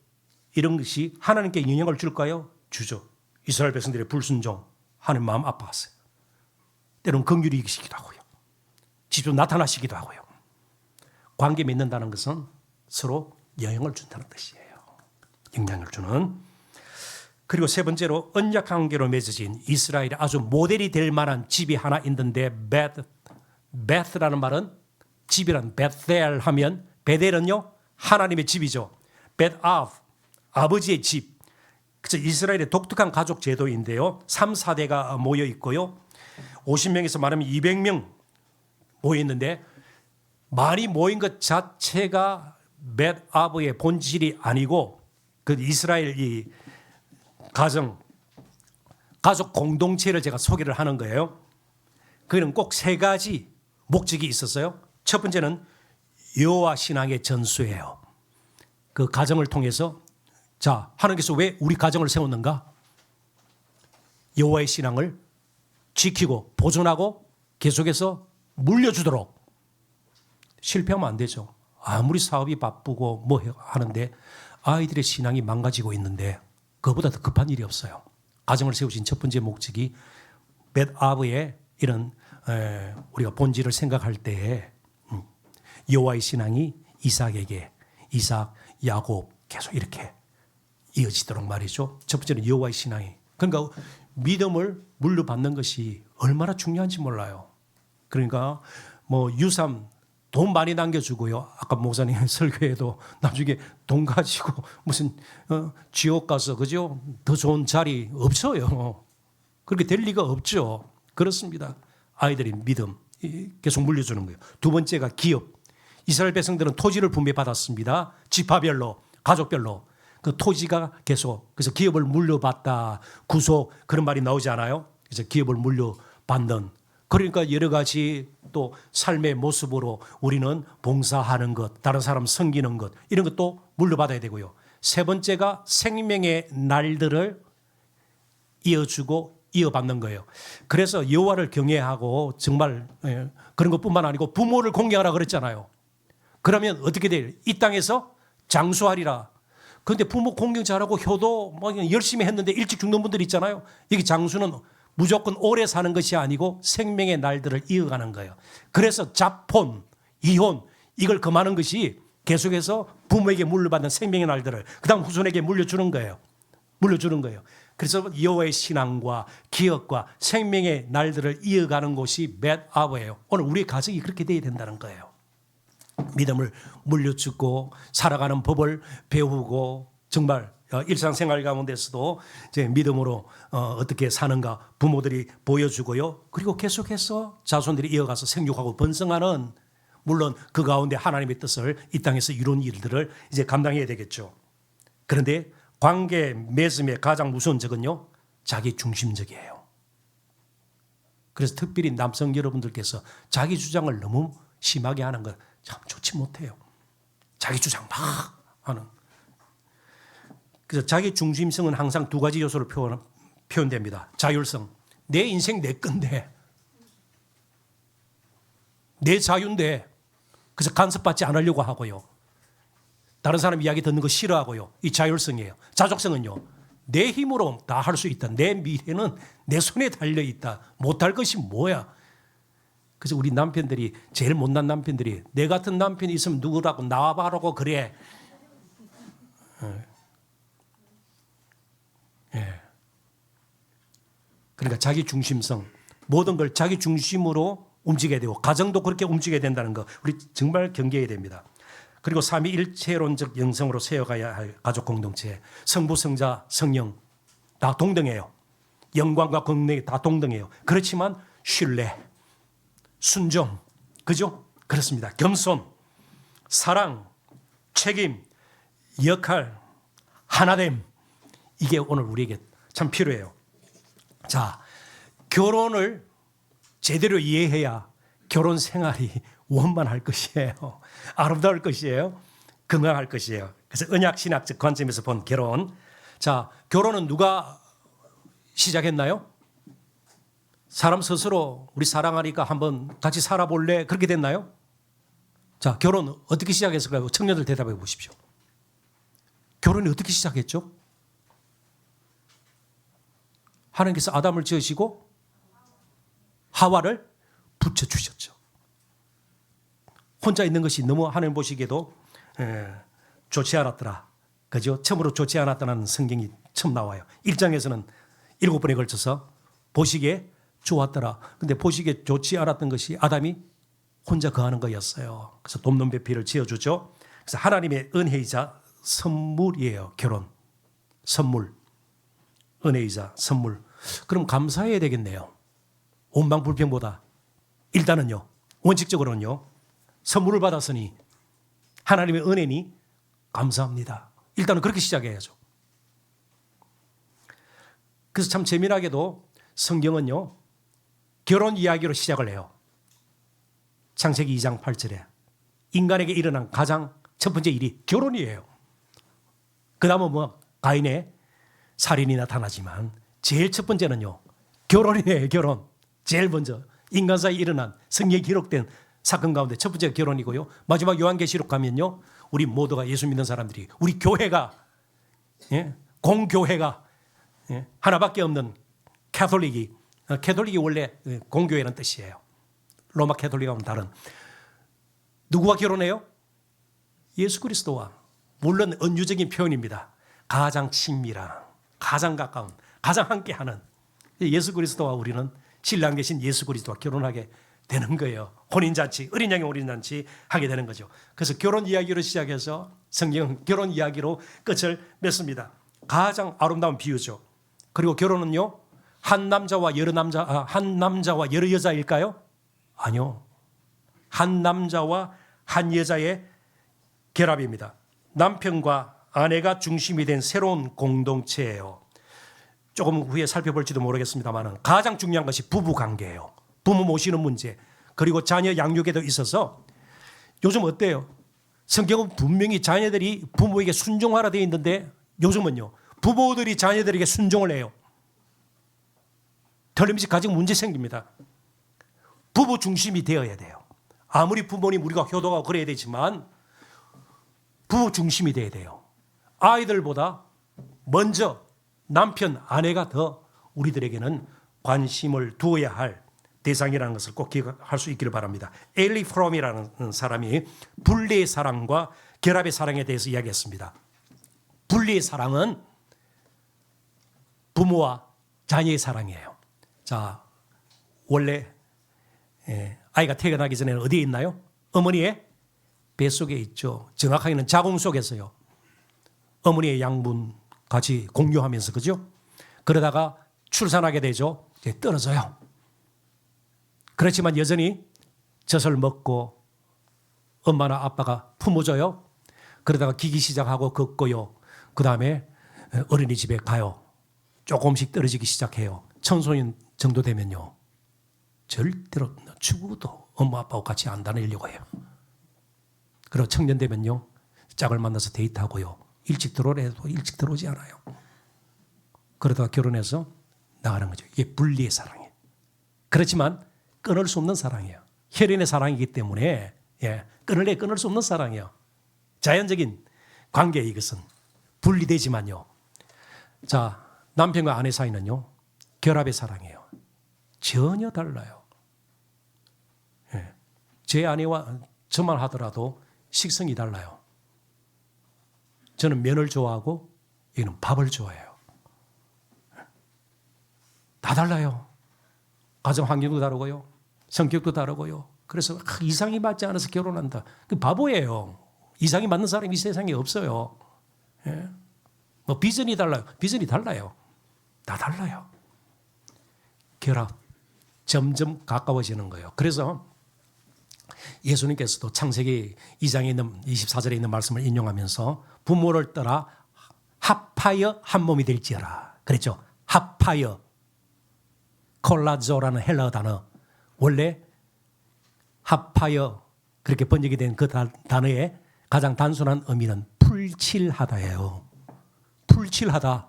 이런 것이 하나님께 영향을 줄까요? 주죠. 이스라엘 백성들의 불순종, 하나님 마음 아파하세요. 때로는 긍휼히 이기시기도 하고요. 직접 나타나시기도 하고요. 관계 맺는다는 것은 서로 영향을 준다는 뜻이에요. 영향을 주는. 그리고 세 번째로 언약 관계로 맺어진 이스라엘의 아주 모델이 될 만한 집이 하나 있는데, 베트라는 말은 집이란, 베텔 하면 베델은요 하나님의 집이죠. 벳아브, 아버지의 집. 그래서 이스라엘의 독특한 가족 제도인데요. 3, 4대가 모여 있고요. 50명에서 말하면 200명 모여 있는데, 많이 모인 것 자체가 벳아브의 본질이 아니고 그 이스라엘 이 가족 공동체를 제가 소개를 하는 거예요. 그는 꼭 세 가지 목적이 있었어요. 첫 번째는 여호와 신앙의 전수예요. 그 가정을 통해서, 자, 하나님께서 왜 우리 가정을 세웠는가? 여호와의 신앙을 지키고 보존하고 계속해서 물려주도록. 실패하면 안 되죠. 아무리 사업이 바쁘고 뭐 하는데 아이들의 신앙이 망가지고 있는데 그거보다 더 급한 일이 없어요. 가정을 세우신 첫 번째 목적이 벳아브의 이런 우리가 본질을 생각할 때에 여호와의 신앙이 이삭에게, 이삭, 야곱 계속 이렇게 이어지도록 말이죠. 첫 번째는 여호와의 신앙이 그러니까 믿음을 물려받는 것이 얼마나 중요한지 몰라요. 그러니까 뭐 유산 돈 많이 남겨주고요. 아까 목사님 설교에도 나중에 돈 가지고 무슨 지옥 가서 그죠? 더 좋은 자리 없어요. 그렇게 될 리가 없죠. 그렇습니다. 아이들이 믿음 계속 물려주는 거예요. 두 번째가 기업. 이스라엘 백성들은 토지를 분배받았습니다. 지파별로, 가족별로. 그 토지가 계속 그래서 기업을 물려받다, 구속 그런 말이 나오지 않아요? 그래서 기업을 물려받는. 그러니까 여러 가지 또 삶의 모습으로 우리는 봉사하는 것, 다른 사람 섬기는 것 이런 것도 물려받아야 되고요. 세 번째가 생명의 날들을 이어주고 이어받는 거예요. 그래서 여호와를 경외하고 정말 그런 것뿐만 아니고 부모를 공경하라 그랬잖아요. 그러면 어떻게 돼요? 이 땅에서 장수하리라. 그런데 부모 공경 잘하고 효도 막 열심히 했는데 일찍 죽는 분들 있잖아요. 여기 장수는 무조건 오래 사는 것이 아니고 생명의 날들을 이어가는 거예요. 그래서 자폰, 이혼 이걸 금하는 것이 계속해서 부모에게 물려받는 생명의 날들을 그다음 후손에게 물려주는 거예요. 물려주는 거예요. 그래서 여호와의 신앙과 기업과 생명의 날들을 이어가는 곳이 맷아버예요. 오늘 우리의 가정이 그렇게 돼야 된다는 거예요. 믿음을 물려주고 살아가는 법을 배우고 정말 일상생활 가운데서도 이제 믿음으로 어떻게 사는가 부모들이 보여주고요. 그리고 계속해서 자손들이 이어가서 생육하고 번성하는 물론 그 가운데 하나님의 뜻을 이 땅에서 이룬 일들을 이제 감당해야 되겠죠. 그런데 관계 맺음의 가장 무서운 적은요. 자기 중심적이에요. 그래서 특별히 남성 여러분들께서 자기 주장을 너무 심하게 하는 것 참 좋지 못해요. 자기 주장 막 하는. 그래서 자기 중심성은 항상 두 가지 요소로 표현됩니다. 자율성. 내 인생 내 건데. 내 자유인데. 그래서 간섭받지 않으려고 하고요. 다른 사람 이야기 듣는 거 싫어하고요. 이 자율성이에요. 자족성은요. 내 힘으로 다 할 수 있다. 내 미래는 내 손에 달려 있다. 못할 것이 뭐야. 그래서 우리 남편들이 제일 못난 남편들이 내 같은 남편이 있으면 누구라고 나와봐라고 그래. 예. 그러니까 자기 중심성 모든 걸 자기 중심으로 움직여야 되고 가정도 그렇게 움직여야 된다는 거 우리 정말 경계해야 됩니다. 그리고 삼위일체론적 영성으로 세워가야 할 가족 공동체 성부, 성자, 성령 다 동등해요. 영광과 권능이 다 동등해요. 그렇지만 신뢰, 순종, 그죠? 그렇습니다. 겸손, 사랑, 책임, 역할, 하나됨 이게 오늘 우리에게 참 필요해요. 자, 결혼을 제대로 이해해야 결혼 생활이 원만할 것이에요. 아름다울 것이에요. 건강할 것이에요. 그래서 언약 신학적 관점에서 본 결혼. 자, 결혼은 누가 시작했나요? 사람 스스로 우리 사랑하니까 한번 같이 살아볼래? 그렇게 됐나요? 자, 결혼 어떻게 시작했을까요? 청년들 대답해 보십시오. 결혼이 어떻게 시작했죠? 하나님께서 아담을 지으시고 하와를 붙여주셨죠. 혼자 있는 것이 너무 하나님 보시기에도 좋지 않았더라. 그죠? 처음으로 좋지 않았다는 성경이 처음 나와요. 1장에서는 7번에 걸쳐서 보시기에 좋았더라. 근데 보시기에 좋지 않았던 것이 아담이 혼자 거하는 거였어요. 그래서 돕는 배필을 지어주죠. 그래서 하나님의 은혜이자 선물이에요. 결혼. 선물. 은혜이자 선물. 그럼 감사해야 되겠네요. 원망불평보다. 일단은요. 원칙적으로는요. 선물을 받았으니 하나님의 은혜니 감사합니다. 일단은 그렇게 시작해야죠. 그래서 참 재미나게도 성경은요. 결혼 이야기로 시작을 해요. 창세기 2장 8절에 인간에게 일어난 가장 첫 번째 일이 결혼이에요. 그 다음은 뭐 가인의 살인이 나타나지만 제일 첫 번째는요. 결혼이에요. 결혼. 제일 먼저 인간 사이에 일어난 성경에 기록된 사건 가운데 첫 번째가 결혼이고요. 마지막 요한계시록 가면요. 우리 모두가 예수 믿는 사람들이 우리 교회가 공교회가 하나밖에 없는 캐톨릭이 원래 공교회라는 뜻이에요. 로마 캐톨릭하고는 다른. 누구와 결혼해요? 예수 그리스도와. 물론 은유적인 표현입니다. 가장 친밀한, 가장 가까운, 가장 함께하는 예수 그리스도와 우리는 신랑 되신 예수 그리스도와 결혼하게 되는 거예요. 혼인잔치, 어린 양의 혼인잔치 하게 되는 거죠. 그래서 결혼 이야기로 시작해서 성경은 결혼 이야기로 끝을 맺습니다. 가장 아름다운 비유죠. 그리고 결혼은요, 한 남자와 여러 여자일까요? 아니요. 한 남자와 한 여자의 결합입니다. 남편과 아내가 중심이 된 새로운 공동체예요. 조금 후에 살펴볼지도 모르겠습니다만 가장 중요한 것이 부부 관계예요. 부모 모시는 문제, 그리고 자녀 양육에도 있어서 요즘 어때요? 성경은 분명히 자녀들이 부모에게 순종하라 되어 있는데 요즘은요, 부모들이 자녀들에게 순종을 해요. 틀림없이 가지고 문제 생깁니다. 부부 중심이 되어야 돼요. 아무리 부모님 우리가 효도하고 그래야 되지만 부부 중심이 되어야 돼요. 아이들보다 먼저 남편, 아내가 더 우리들에게는 관심을 두어야 할 대상이라는 것을 꼭 기억할 수 있기를 바랍니다. 엘리 프롬이라는 사람이 분리의 사랑과 결합의 사랑에 대해서 이야기했습니다. 분리의 사랑은 부모와 자녀의 사랑이에요. 자, 원래 아이가 태어나기 전에는 어디에 있나요? 어머니의 뱃속에 있죠. 정확하게는 자궁 속에서요. 어머니의 양분 같이 공유하면서, 그죠? 그러다가 출산하게 되죠. 이제 떨어져요. 그렇지만 여전히 젖을 먹고 엄마나 아빠가 품어줘요. 그러다가 기기 시작하고 걷고요. 그 다음에 어린이집에 가요. 조금씩 떨어지기 시작해요. 청소년 정도 되면요, 절대로 죽어도 엄마 아빠하고 같이 안 다니려고 해요. 그리고 청년 되면요, 짝을 만나서 데이트하고요, 일찍 들어오라 해도 일찍 들어오지 않아요. 그러다가 결혼해서 나가는 거죠. 이게 분리의 사랑이에요. 그렇지만 끊을 수 없는 사랑이에요. 혈연의 사랑이기 때문에 끊을 수 없는 사랑이에요. 자연적인 관계에 이것은 분리되지만요. 자, 남편과 아내 사이는요, 결합의 사랑이에요. 전혀 달라요. 제 아내와 저만 하더라도 식성이 달라요. 저는 면을 좋아하고 얘는 밥을 좋아해요. 다 달라요. 가정 환경도 다르고요, 성격도 다르고요. 그래서 이상이 맞지 않아서 결혼한다. 그 바보예요. 이상이 맞는 사람이 이 세상에 없어요. 뭐 비전이 달라요. 비전이 달라요. 다 달라요. 결합. 점점 가까워지는 거예요. 그래서 예수님께서도 창세기 2장에 있는 24절에 있는 말씀을 인용하면서 부모를 떠나 합하여 한 몸이 될지어라 그랬죠. 합하여. 콜라조라는 헬라어 단어. 원래 합하여 그렇게 번역이 된 그 단어의 가장 단순한 의미는 풀칠하다예요. 풀칠하다.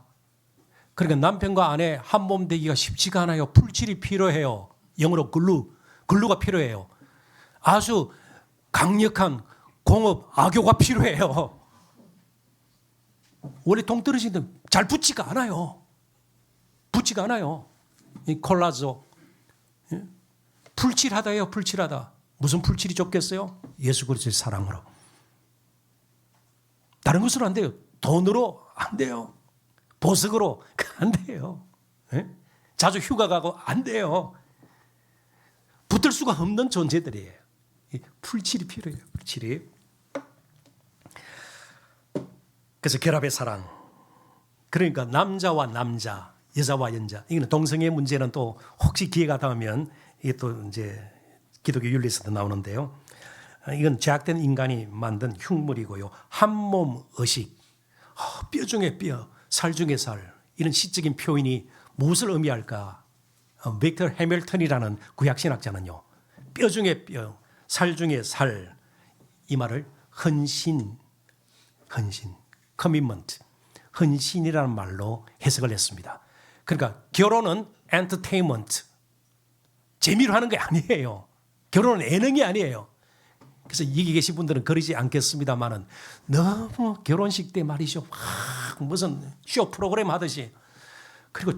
그러니까 남편과 아내 한 몸 되기가 쉽지가 않아요. 풀칠이 필요해요. 영어로 글루가 필요해요. 아주 강력한 공업, 악교가 필요해요. 원래 동떨어지는데 잘 붙지가 않아요. 붙지가 않아요. 이 콜라조. 풀칠하다예요. 풀칠하다. 무슨 풀칠이 좋겠어요? 예수 그리스도의 사랑으로. 다른 것으로 안 돼요. 돈으로 안 돼요. 보석으로 안 돼요. 자주 휴가 가고 안 돼요. 붙을 수가 없는 존재들이에요. 풀칠이 필요해요. 풀칠이. 그래서 결합의 사랑. 그러니까 남자와 남자, 여자와 여자. 이거는 동성애 문제는 또 혹시 기회가 닿으면 이게 또 이제 기독교 윤리에서도 나오는데요. 이건 제약된 인간이 만든 흉물이고요. 한 몸 의식, 뼈 중에 뼈, 살 중에 살. 이런 시적인 표현이 무엇을 의미할까? 빅터 해밀턴이라는 구약신학자는요, 뼈 중에 뼈, 살 중에 살, 이 말을 헌신, 커미먼트, 헌신이라는 말로 해석을 했습니다. 그러니까 결혼은 엔터테인먼트, 재미로 하는 게 아니에요. 결혼은 예능이 아니에요. 그래서 여기 계신 분들은 그러지 않겠습니다만은 너무 결혼식 때 말이죠, 막 무슨 쇼 프로그램 하듯이. 그리고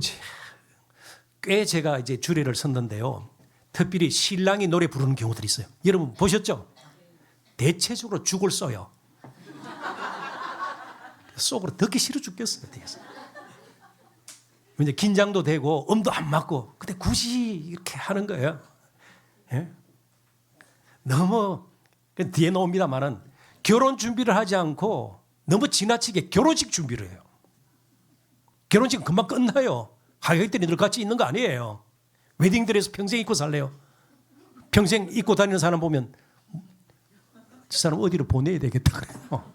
꽤 제가 이제 주례를 섰는데요, 특별히 신랑이 노래 부르는 경우들이 있어요. 여러분 보셨죠? 대체적으로 죽을 써요. 속으로 듣기 싫어 죽겠어요. 뒤에서. 이제 긴장도 되고 음도 안 맞고 근데 굳이 이렇게 하는 거예요. 예? 너무 뒤에 나옵니다만은 결혼 준비를 하지 않고 너무 지나치게 결혼식 준비를 해요. 결혼식은 금방 끝나요. 하객들이 늘 같이 있는 거 아니에요. 웨딩드레스 평생 입고 살래요. 평생 입고 다니는 사람 보면 저 사람 어디로 보내야 되겠다 그래요.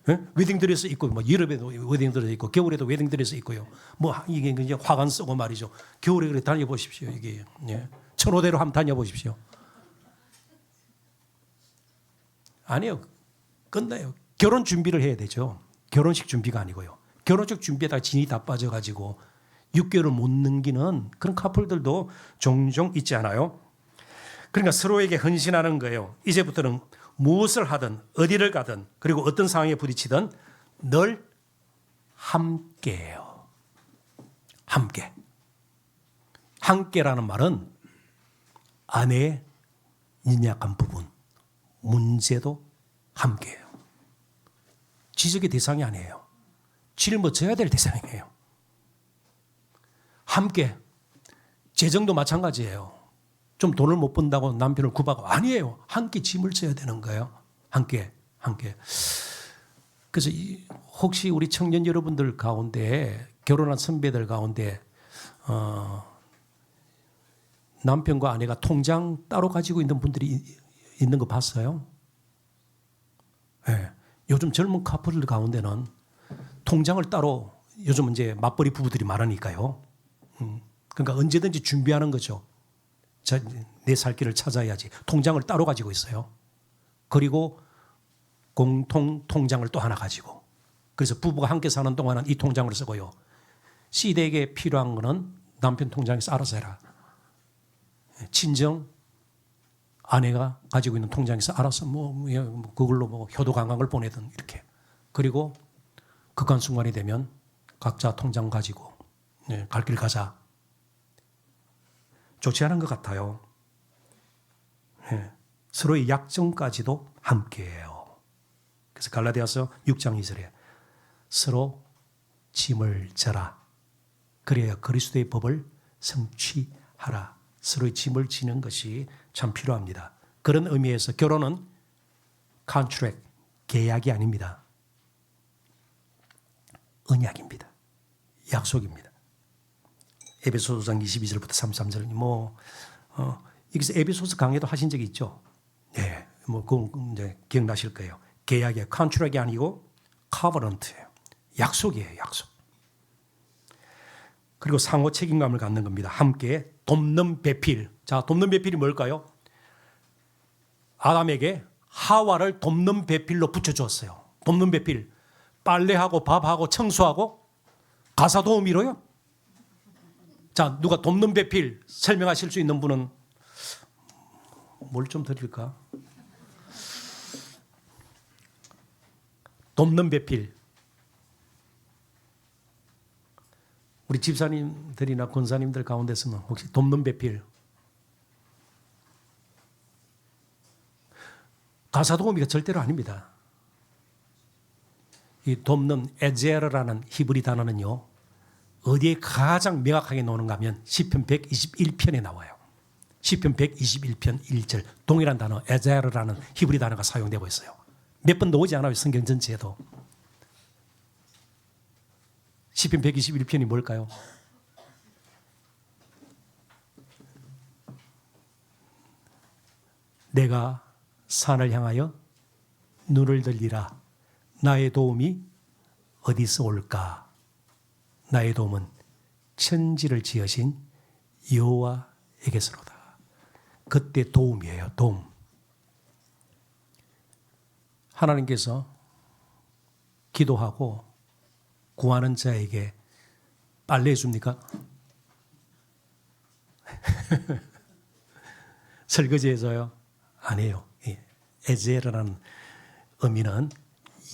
예? 웨딩드레스 입고 뭐 유럽에도 웨딩드레스 입고 겨울에도 웨딩드레스 입고요. 뭐 이게 이제 화관 쓰고 말이죠. 겨울에 그래 다녀 보십시오. 이게 예. 천호대로 한번 다녀 보십시오. 아니요. 끝나요. 결혼 준비를 해야 되죠. 결혼식 준비가 아니고요. 결혼식 준비에다 진이 다 빠져가지고 6개월을 못 넘기는 그런 커플들도 종종 있지 않아요? 그러니까 서로에게 헌신하는 거예요. 이제부터는 무엇을 하든 어디를 가든 그리고 어떤 상황에 부딪히든 늘 함께해요. 함께. 함께라는 말은 아내의 연약한 부분, 문제도 함께해요. 지적의 대상이 아니에요. 짊어져야 될 대상이에요. 함께. 재정도 마찬가지예요. 좀 돈을 못 번다고 남편을 구박하고 아니에요. 함께 짐을 져야 되는 거예요. 함께. 그래서 혹시 우리 청년 여러분들 가운데 결혼한 선배들 가운데 남편과 아내가 통장 따로 가지고 있는 분들이 있는 거 봤어요? 네. 요즘 젊은 커플들 가운데는 통장을 따로 요즘 이제 맞벌이 부부들이 많으니까요. 그러니까 언제든지 준비하는 거죠. 내 살 길을 찾아야지. 통장을 따로 가지고 있어요. 그리고 공통 통장을 또 하나 가지고. 그래서 부부가 함께 사는 동안은 이 통장을 쓰고요. 시댁에 필요한 거는 남편 통장에서 알아서 해라. 친정 아내가 가지고 있는 통장에서 알아서 그걸로 효도 관광을 보내든 이렇게. 그리고 극한 순간이 되면 각자 통장 가지고 갈 길 가자. 좋지 않은 것 같아요. 서로의 약점까지도 함께해요. 그래서 갈라디아서 6장 2절에 서로 짐을 져라. 그래야 그리스도의 법을 성취하라. 서로의 짐을 지는 것이 참 필요합니다. 그런 의미에서 결혼은 컨트랙, 계약이 아닙니다. 언약입니다. 약속입니다. 에베소서 5장 22절부터 33절 여기서 에베소서 강의도 하신 적이 있죠. 네, 그건 이제 기억나실 거예요. 계약이에요. 컨트랙이 아니고 커버넌트예요. 약속이에요. 약속. 그리고 상호 책임감을 갖는 겁니다. 함께 돕는 배필. 자, 돕는 배필이 뭘까요? 아담에게 하와를 돕는 배필로 붙여주었어요. 돕는 배필. 빨래하고 밥하고 청소하고 가사 도우미로요. 자, 누가 돕는 배필 설명하실 수 있는 분은 뭘 좀 드릴까? 돕는 배필. 우리 집사님들이나 권사님들 가운데서는 혹시 돕는 배필? 가사 도우미가 절대로 아닙니다. 이 돕는 에제르라는 히브리 단어는요. 어디에 가장 명확하게 나오는가 하면 시편 121편에 나와요. 시편 121편 1절 동일한 단어 에제르라는 히브리 단어가 사용되고 있어요. 몇 번 나오지 않아요. 성경 전체에도. 시편 121편이 뭘까요? 내가 산을 향하여 눈을 들리라. 나의 도움이 어디서 올까? 나의 도움은 천지를 지으신 여호와에게서로다. 그때 도움이에요. 도움. 하나님께서 기도하고 구하는 자에게 빨래 줍니까? 설거지해줘요? 아니에요. 에제르라는 의미는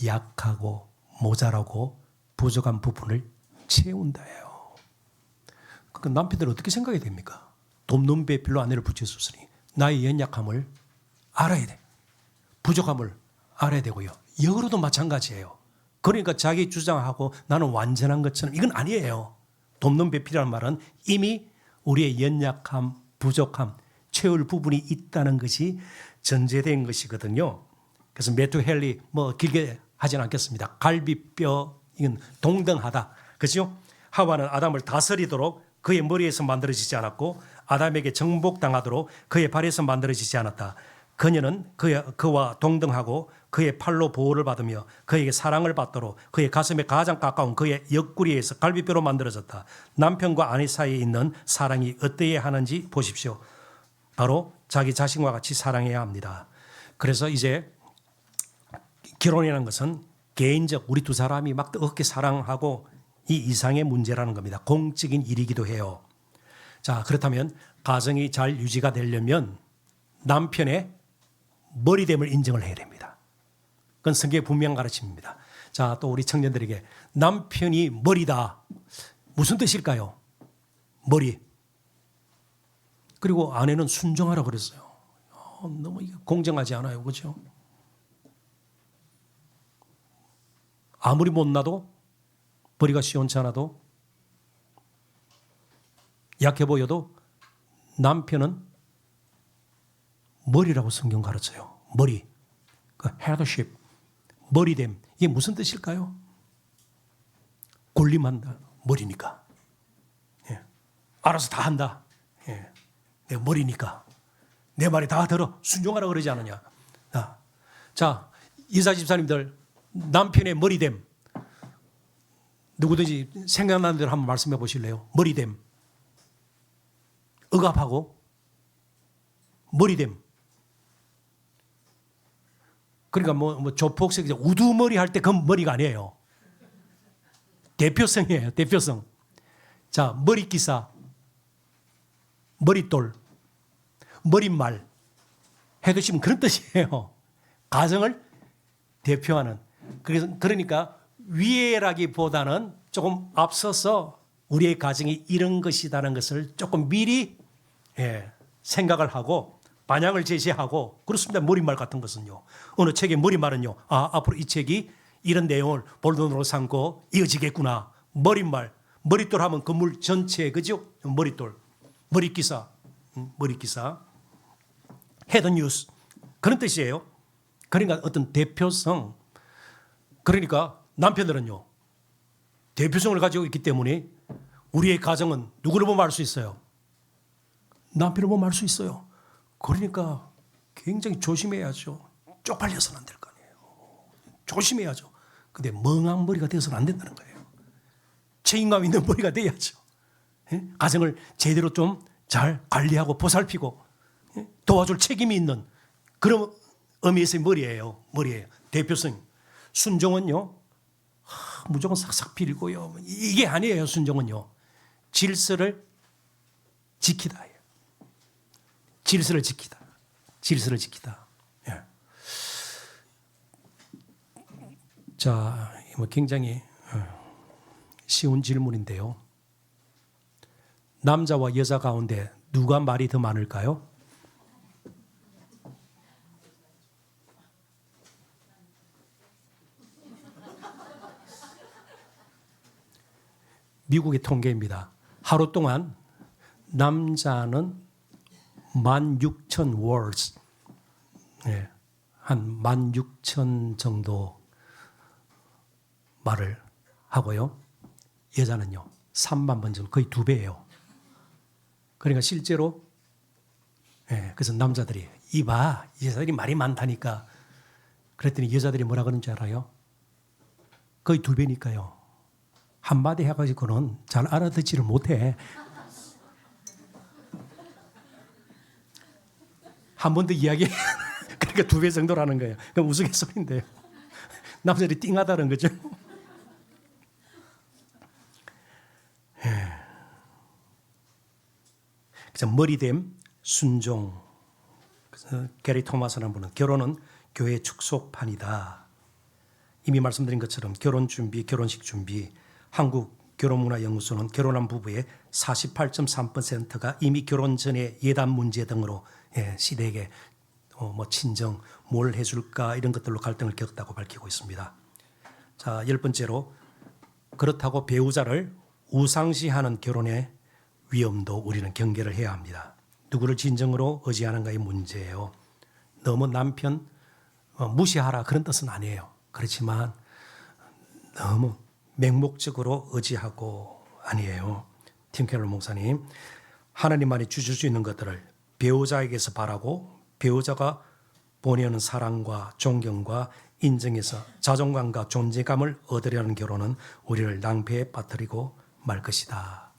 약하고 모자라고 부족한 부분을 채운다예요. 그러니까 남편들은 어떻게 생각해야 됩니까? 돕는 배필로 아내를 붙여줬으니 나의 연약함을 알아야 돼. 부족함을 알아야 되고요. 영어로도 마찬가지예요. 그러니까 자기 주장하고 나는 완전한 것처럼 이건 아니에요. 돕는 배필이라는 말은 이미 우리의 연약함, 부족함, 채울 부분이 있다는 것이 전제된 것이거든요. 그래서 매튜 헨리 뭐 길게 하지는 않겠습니다. 갈비뼈 이건 동등하다. 그죠? 하와는 아담을 다스리도록 그의 머리에서 만들어지지 않았고 아담에게 정복당하도록 그의 발에서 만들어지지 않았다. 그녀는 그와 동등하고 그의 팔로 보호를 받으며 그에게 사랑을 받도록 그의 가슴에 가장 가까운 그의 옆구리에서 갈비뼈로 만들어졌다. 남편과 아내 사이에 있는 사랑이 어떠해야 하는지 보십시오. 바로 자기 자신과 같이 사랑해야 합니다. 그래서 이제 결혼이라는 것은 개인적 우리 두 사람이 막 뜨겁게 사랑하고 이 이상의 문제라는 겁니다. 공적인 일이기도 해요. 자, 그렇다면 가정이 잘 유지가 되려면 남편의 머리됨을 인정을 해야 됩니다. 그건 성경의 분명 가르침입니다. 자, 또 우리 청년들에게 남편이 머리다. 무슨 뜻일까요? 머리. 그리고 아내는 순종하라고 그랬어요. 너무 공정하지 않아요. 그렇죠? 아무리 못나도 머리가 시원치 않아도 약해 보여도 남편은 머리라고 성경 가르쳐요. 머리. 그 headship. 머리됨. 이게 무슨 뜻일까요? 군림한다. 머리니까. 예. 알아서 다 한다. 예. 내 머리니까. 내 말이 다 들어. 순종하라 그러지 않느냐. 자, 이사 집사님들 남편의 머리됨. 누구든지 생각나는 대로 한번 말씀해 보실래요? 머리됨. 억압하고 머리됨. 그러니까 뭐 조폭색 우두머리 할 때 그 머리가 아니에요. 대표성이에요. 대표성. 자, 머리기사, 머릿돌, 머릿말 해두시면 그런 뜻이에요. 가정을 대표하는. 그러니까 위에라기보다는 조금 앞서서 우리의 가정이 이런 것이라는 것을 조금 미리 생각을 하고 반향을 제시하고 그렇습니다. 머릿말 같은 것은요. 어느 책의 머릿말은요. 앞으로 이 책이 이런 내용을 본론으로 삼고 이어지겠구나. 머릿말. 머릿돌 하면 건물 전체 그죠? 머릿돌. 머릿기사. 머릿기사. 헤드뉴스. 그런 뜻이에요. 그러니까 어떤 대표성. 그러니까 남편들은요. 대표성을 가지고 있기 때문에 우리의 가정은 누구를 보면 알 수 있어요? 남편을 보면 알 수 있어요. 그러니까 굉장히 조심해야죠. 쪽팔려서는 안 될 거 아니에요. 조심해야죠. 근데 멍한 머리가 되어서는 안 된다는 거예요. 책임감 있는 머리가 돼야죠. 가정을 제대로 좀 잘 관리하고 보살피고 도와줄 책임이 있는 그런 의미에서의 머리예요. 머리예요. 대표성. 순종은요. 무조건 싹싹 빌고요. 이게 아니에요. 순종은요. 질서를 지키다. 질서를 지키다. 질서를 지키다. 예. 자, 뭐 굉장히 쉬운 질문인데요. 남자와 여자 가운데 누가 말이 더 많을까요? 미국의 통계입니다. 하루 동안 남자는 16,000 words, 한 16,000 정도 말을 하고요. 여자는요, 3만 번 정도, 거의 2배예요. 그러니까 실제로, 그래서 남자들이, 이봐, 여자들이 말이 많다니까. 그랬더니 여자들이 뭐라 그러는지 알아요? 거의 2배니까요. 한마디 해가지고는 잘 알아듣지를 못해. 한 번 더 이야기, 그러니까 2배 정도라는 거예요. 그럼 우스갯소리인데요. 남자들이 띵하다는 거죠. 그래서 머리됨, 순종. 게리 토마스라는 분은 결혼은 교회 축소판이다. 이미 말씀드린 것처럼 결혼 준비, 결혼식 준비, 한국 결혼문화연구소는 결혼한 부부의 48.3%가 이미 결혼 전에 예단 문제 등으로 시댁에 뭐 친정 뭘 해줄까 이런 것들로 갈등을 겪었다고 밝히고 있습니다. 자, 10번째로 그렇다고 배우자를 우상시하는 결혼의 위험도 우리는 경계를 해야 합니다. 누구를 진정으로 의지하는가의 문제예요. 너무 남편 무시하라 그런 뜻은 아니에요. 그렇지만 너무 맹목적으로 의지하고 아니에요. 팀 켈러 목사님, 하나님만이 주실 수 있는 것들을 배우자에게서 바라고 배우자가 보내는 사랑과 존경과 인정에서 자존감과 존재감을 얻으려는 결혼은 우리를 낭패에 빠뜨리고 말 것이다.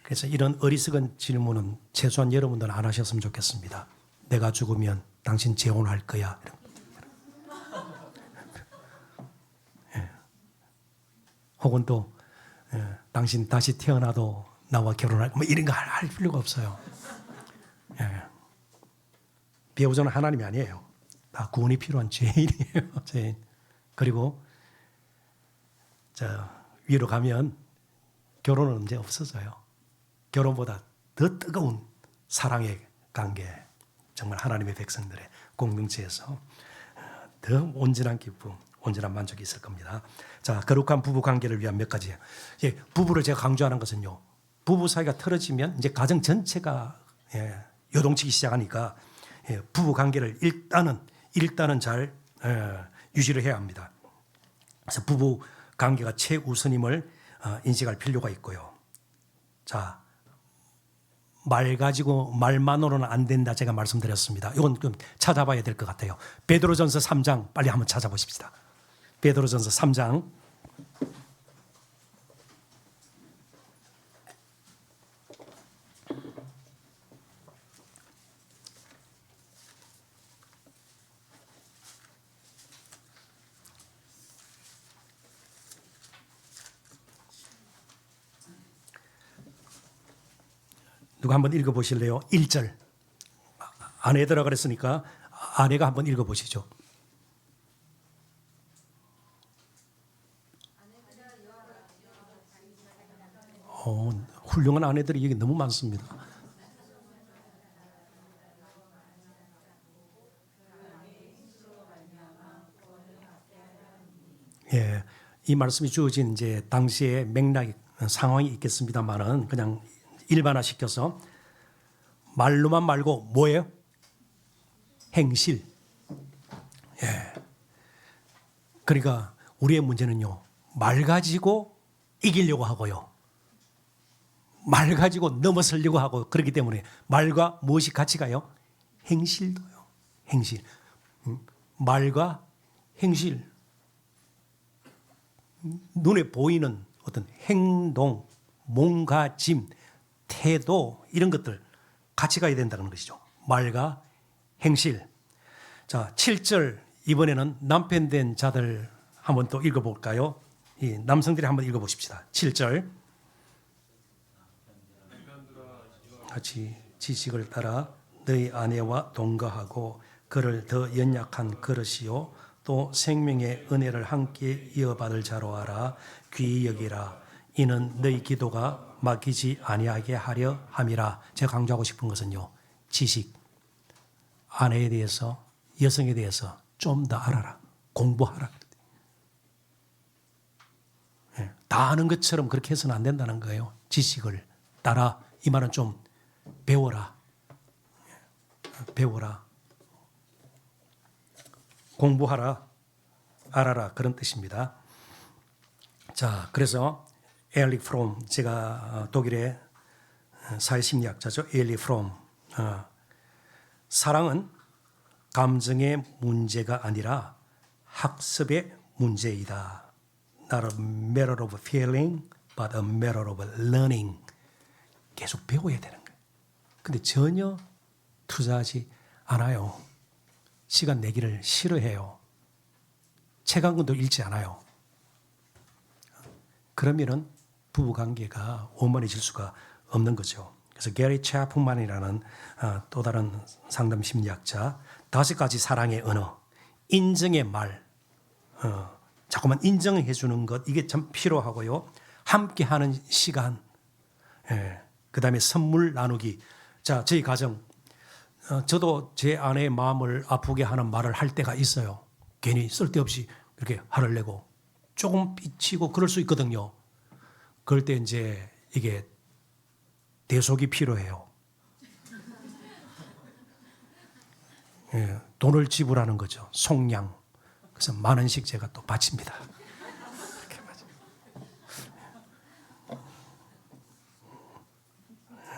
그래서 이런 어리석은 질문은 최소한 여러분들은 안 하셨으면 좋겠습니다. 내가 죽으면 당신 재혼할 거야. 혹은 또 당신 다시 태어나도 나와 결혼할 뭐 이런 거 할 필요가 없어요. 배우자는 하나님이 아니에요. 다 구원이 필요한 죄인이에요. 죄인. 그리고 위로 가면 결혼은 이제 없어져요. 결혼보다 더 뜨거운 사랑의 관계, 정말 하나님의 백성들의 공동체에서 더 온전한 기쁨, 온전한 만족이 있을 겁니다. 자, 거룩한 부부 관계를 위한 몇 가지. 부부를 제가 강조하는 것은요, 부부 사이가 틀어지면 이제 가정 전체가 요동치기 시작하니까 부부 관계를 일단은 잘 유지를 해야 합니다. 그래서 부부 관계가 최우선임을 인식할 필요가 있고요. 자, 말 가지고 말만으로는 안 된다 제가 말씀드렸습니다. 이건 좀 찾아봐야 될 것 같아요. 베드로전서 3장 빨리 한번 찾아보십시다. 베드로전서 3장 누가 한번 읽어보실래요? 1절. 아내들아 그랬으니까 아내가 한번 읽어보시죠. 훌륭한 아내들이 여기 너무 많습니다. 예, 이 말씀이 주어진 이제 당시의 맥락 상황이 있겠습니다만은 그냥 일반화시켜서 말로만 말고 뭐예요? 행실. 예. 그러니까 우리의 문제는요, 말 가지고 이기려고 하고요, 말 가지고 넘어서려고 하고 그렇기 때문에 말과 무엇이 같이 가요? 행실도요. 행실. 말과 행실. 눈에 보이는 어떤 행동, 몸가짐, 태도 이런 것들 같이 가야 된다는 것이죠. 말과 행실. 자, 7절 이번에는 남편 된 자들 한번 또 읽어볼까요? 이 남성들이 한번 읽어보십시다. 7절 같이 지식을 따라 너희 아내와 동거하고 그를 더 연약한 그릇이요 또 생명의 은혜를 함께 이어받을 자로 알아 귀히 여기라. 이는 너희 기도가 막히지 아니하게 하려 함이라. 제가 강조하고 싶은 것은요, 지식, 아내에 대해서, 여성에 대해서 좀 더 알아라, 공부하라. 다 아는 것처럼 그렇게 해서는 안 된다는 거예요. 지식을 따라, 이 말은 좀 배워라, 배워라, 공부하라, 알아라, 그런 뜻입니다. 자, 그래서 엘리 프롬, 제가 독일의 사회심리학자죠. 엘리 프롬, 사랑은 감정의 문제가 아니라 학습의 문제이다. Not a matter of feeling, but a matter of learning. 계속 배워야 되는 거예요. 근데 전혀 투자하지 않아요. 시간 내기를 싫어해요. 책 한 권도 읽지 않아요. 그러면은 부부관계가 원만해질 수가 없는 거죠. 그래서 게리 채프만이라는 또 다른 상담 심리학자, 5가지 사랑의 언어, 인정의 말, 자꾸만 인정해 주는 것, 이게 참 필요하고요. 함께하는 시간, 그 다음에 선물 나누기. 자, 저희 가정, 저도 제 아내의 마음을 아프게 하는 말을 할 때가 있어요. 괜히 쓸데없이 그렇게 화를 내고 조금 삐치고 그럴 수 있거든요. 그럴 때 이제 이게 대속이 필요해요. 예, 돈을 지불하는 거죠. 속량. 그래서 10,000원씩 제가 또 바칩니다.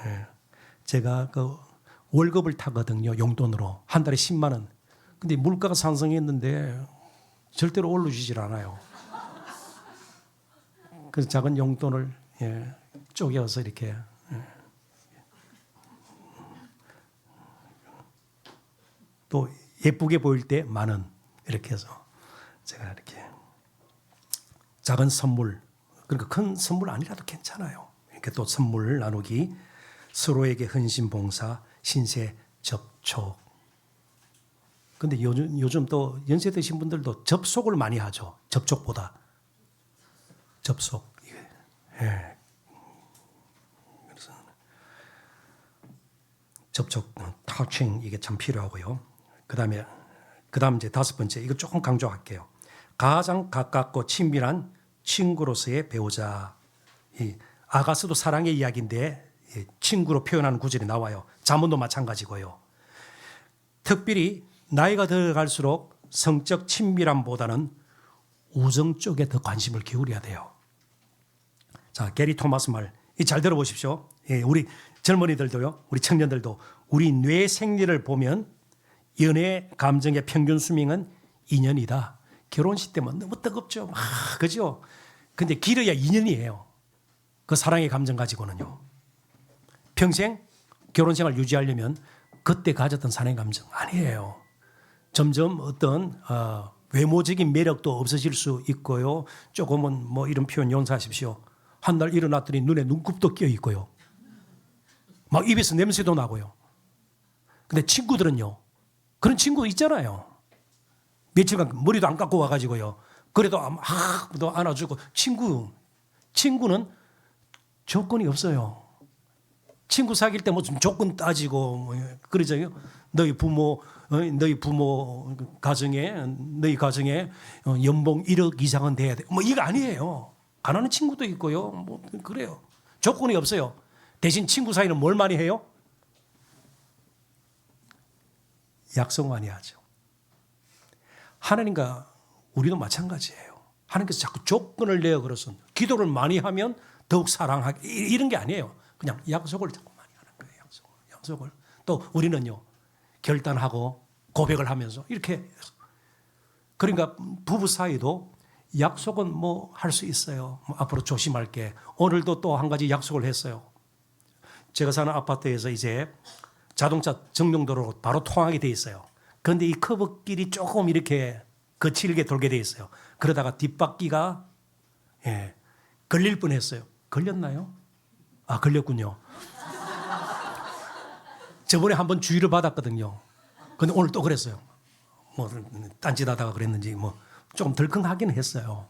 예, 제가 그 월급을 타거든요. 용돈으로. 한 달에 10만 원. 근데 물가가 상승했는데 절대로 올려주질 않아요. 그래서 작은 용돈을 쪼개서 이렇게 또 예쁘게 보일 때 10,000원 이렇게 해서 제가 이렇게 작은 선물, 그러니까 큰 선물 아니라도 괜찮아요. 이렇게 또 선물 나누기, 서로에게 헌신 봉사, 신세 접촉. 근데 요즘 또 연세 드신 분들도 접속을 많이 하죠. 접촉보다. 접속. 예. 그래서 접촉, 터칭 이게 참 필요하고요. 그다음 이제 5번째, 이거 조금 강조할게요. 가장 가깝고 친밀한 친구로서의 배우자. 이 아가서도 사랑의 이야기인데 친구로 표현하는 구절이 나와요. 잠언도 마찬가지고요. 특별히 나이가 들어갈수록 성적 친밀함보다는 우정 쪽에 더 관심을 기울여야 돼요. 자, 게리 토마스 말, 잘 들어보십시오. 우리 젊은이들도요, 우리 청년들도 우리 뇌 생리를 보면 연애 감정의 평균 수명은 2년이다. 결혼식 때면 너무 뜨겁죠. 그죠? 근데 길어야 2년이에요. 그 사랑의 감정 가지고는요. 평생 결혼 생활 유지하려면 그때 가졌던 사랑의 감정 아니에요. 점점 어떤 외모적인 매력도 없어질 수 있고요. 조금은 뭐 이런 표현 용서하십시오. 한 날 일어났더니 눈에 눈곱도 껴 있고요. 막 입에서 냄새도 나고요. 근데 친구들은요. 그런 친구 있잖아요. 며칠간 머리도 안 깎고 와가지고요. 그래도 또 안아주고. 친구는 조건이 없어요. 친구 사귈 때 무슨 조건 따지고 그러잖아요. 너희 부모 가정에 연봉 1억 이상은 돼야 돼. 뭐 이거 아니에요. 가난한 친구도 있고요. 뭐 그래요. 조건이 없어요. 대신 친구 사이는 뭘 많이 해요? 약속 많이 하죠. 하나님과 우리도 마찬가지예요. 하나님께서 자꾸 조건을 내어 그래서 기도를 많이 하면 더욱 사랑하게 이런 게 아니에요. 그냥 약속을 자꾸 많이 하는 거예요. 약속을. 또 우리는요. 결단하고 고백을 하면서 이렇게. 그러니까 부부 사이도 약속은 뭐 할 수 있어요. 뭐 앞으로 조심할게. 오늘도 또 한 가지 약속을 했어요. 제가 사는 아파트에서 이제 자동차 전용도로로 바로 통하게 돼 있어요. 그런데 이 커브길이 조금 이렇게 거칠게 돌게 돼 있어요. 그러다가 뒷바퀴가 걸릴 뻔했어요. 걸렸나요? 걸렸군요. 저번에 한번 주의를 받았거든요. 근데 오늘 또 그랬어요. 뭐 딴짓하다가 그랬는지 뭐 조금 덜컹하기는 했어요.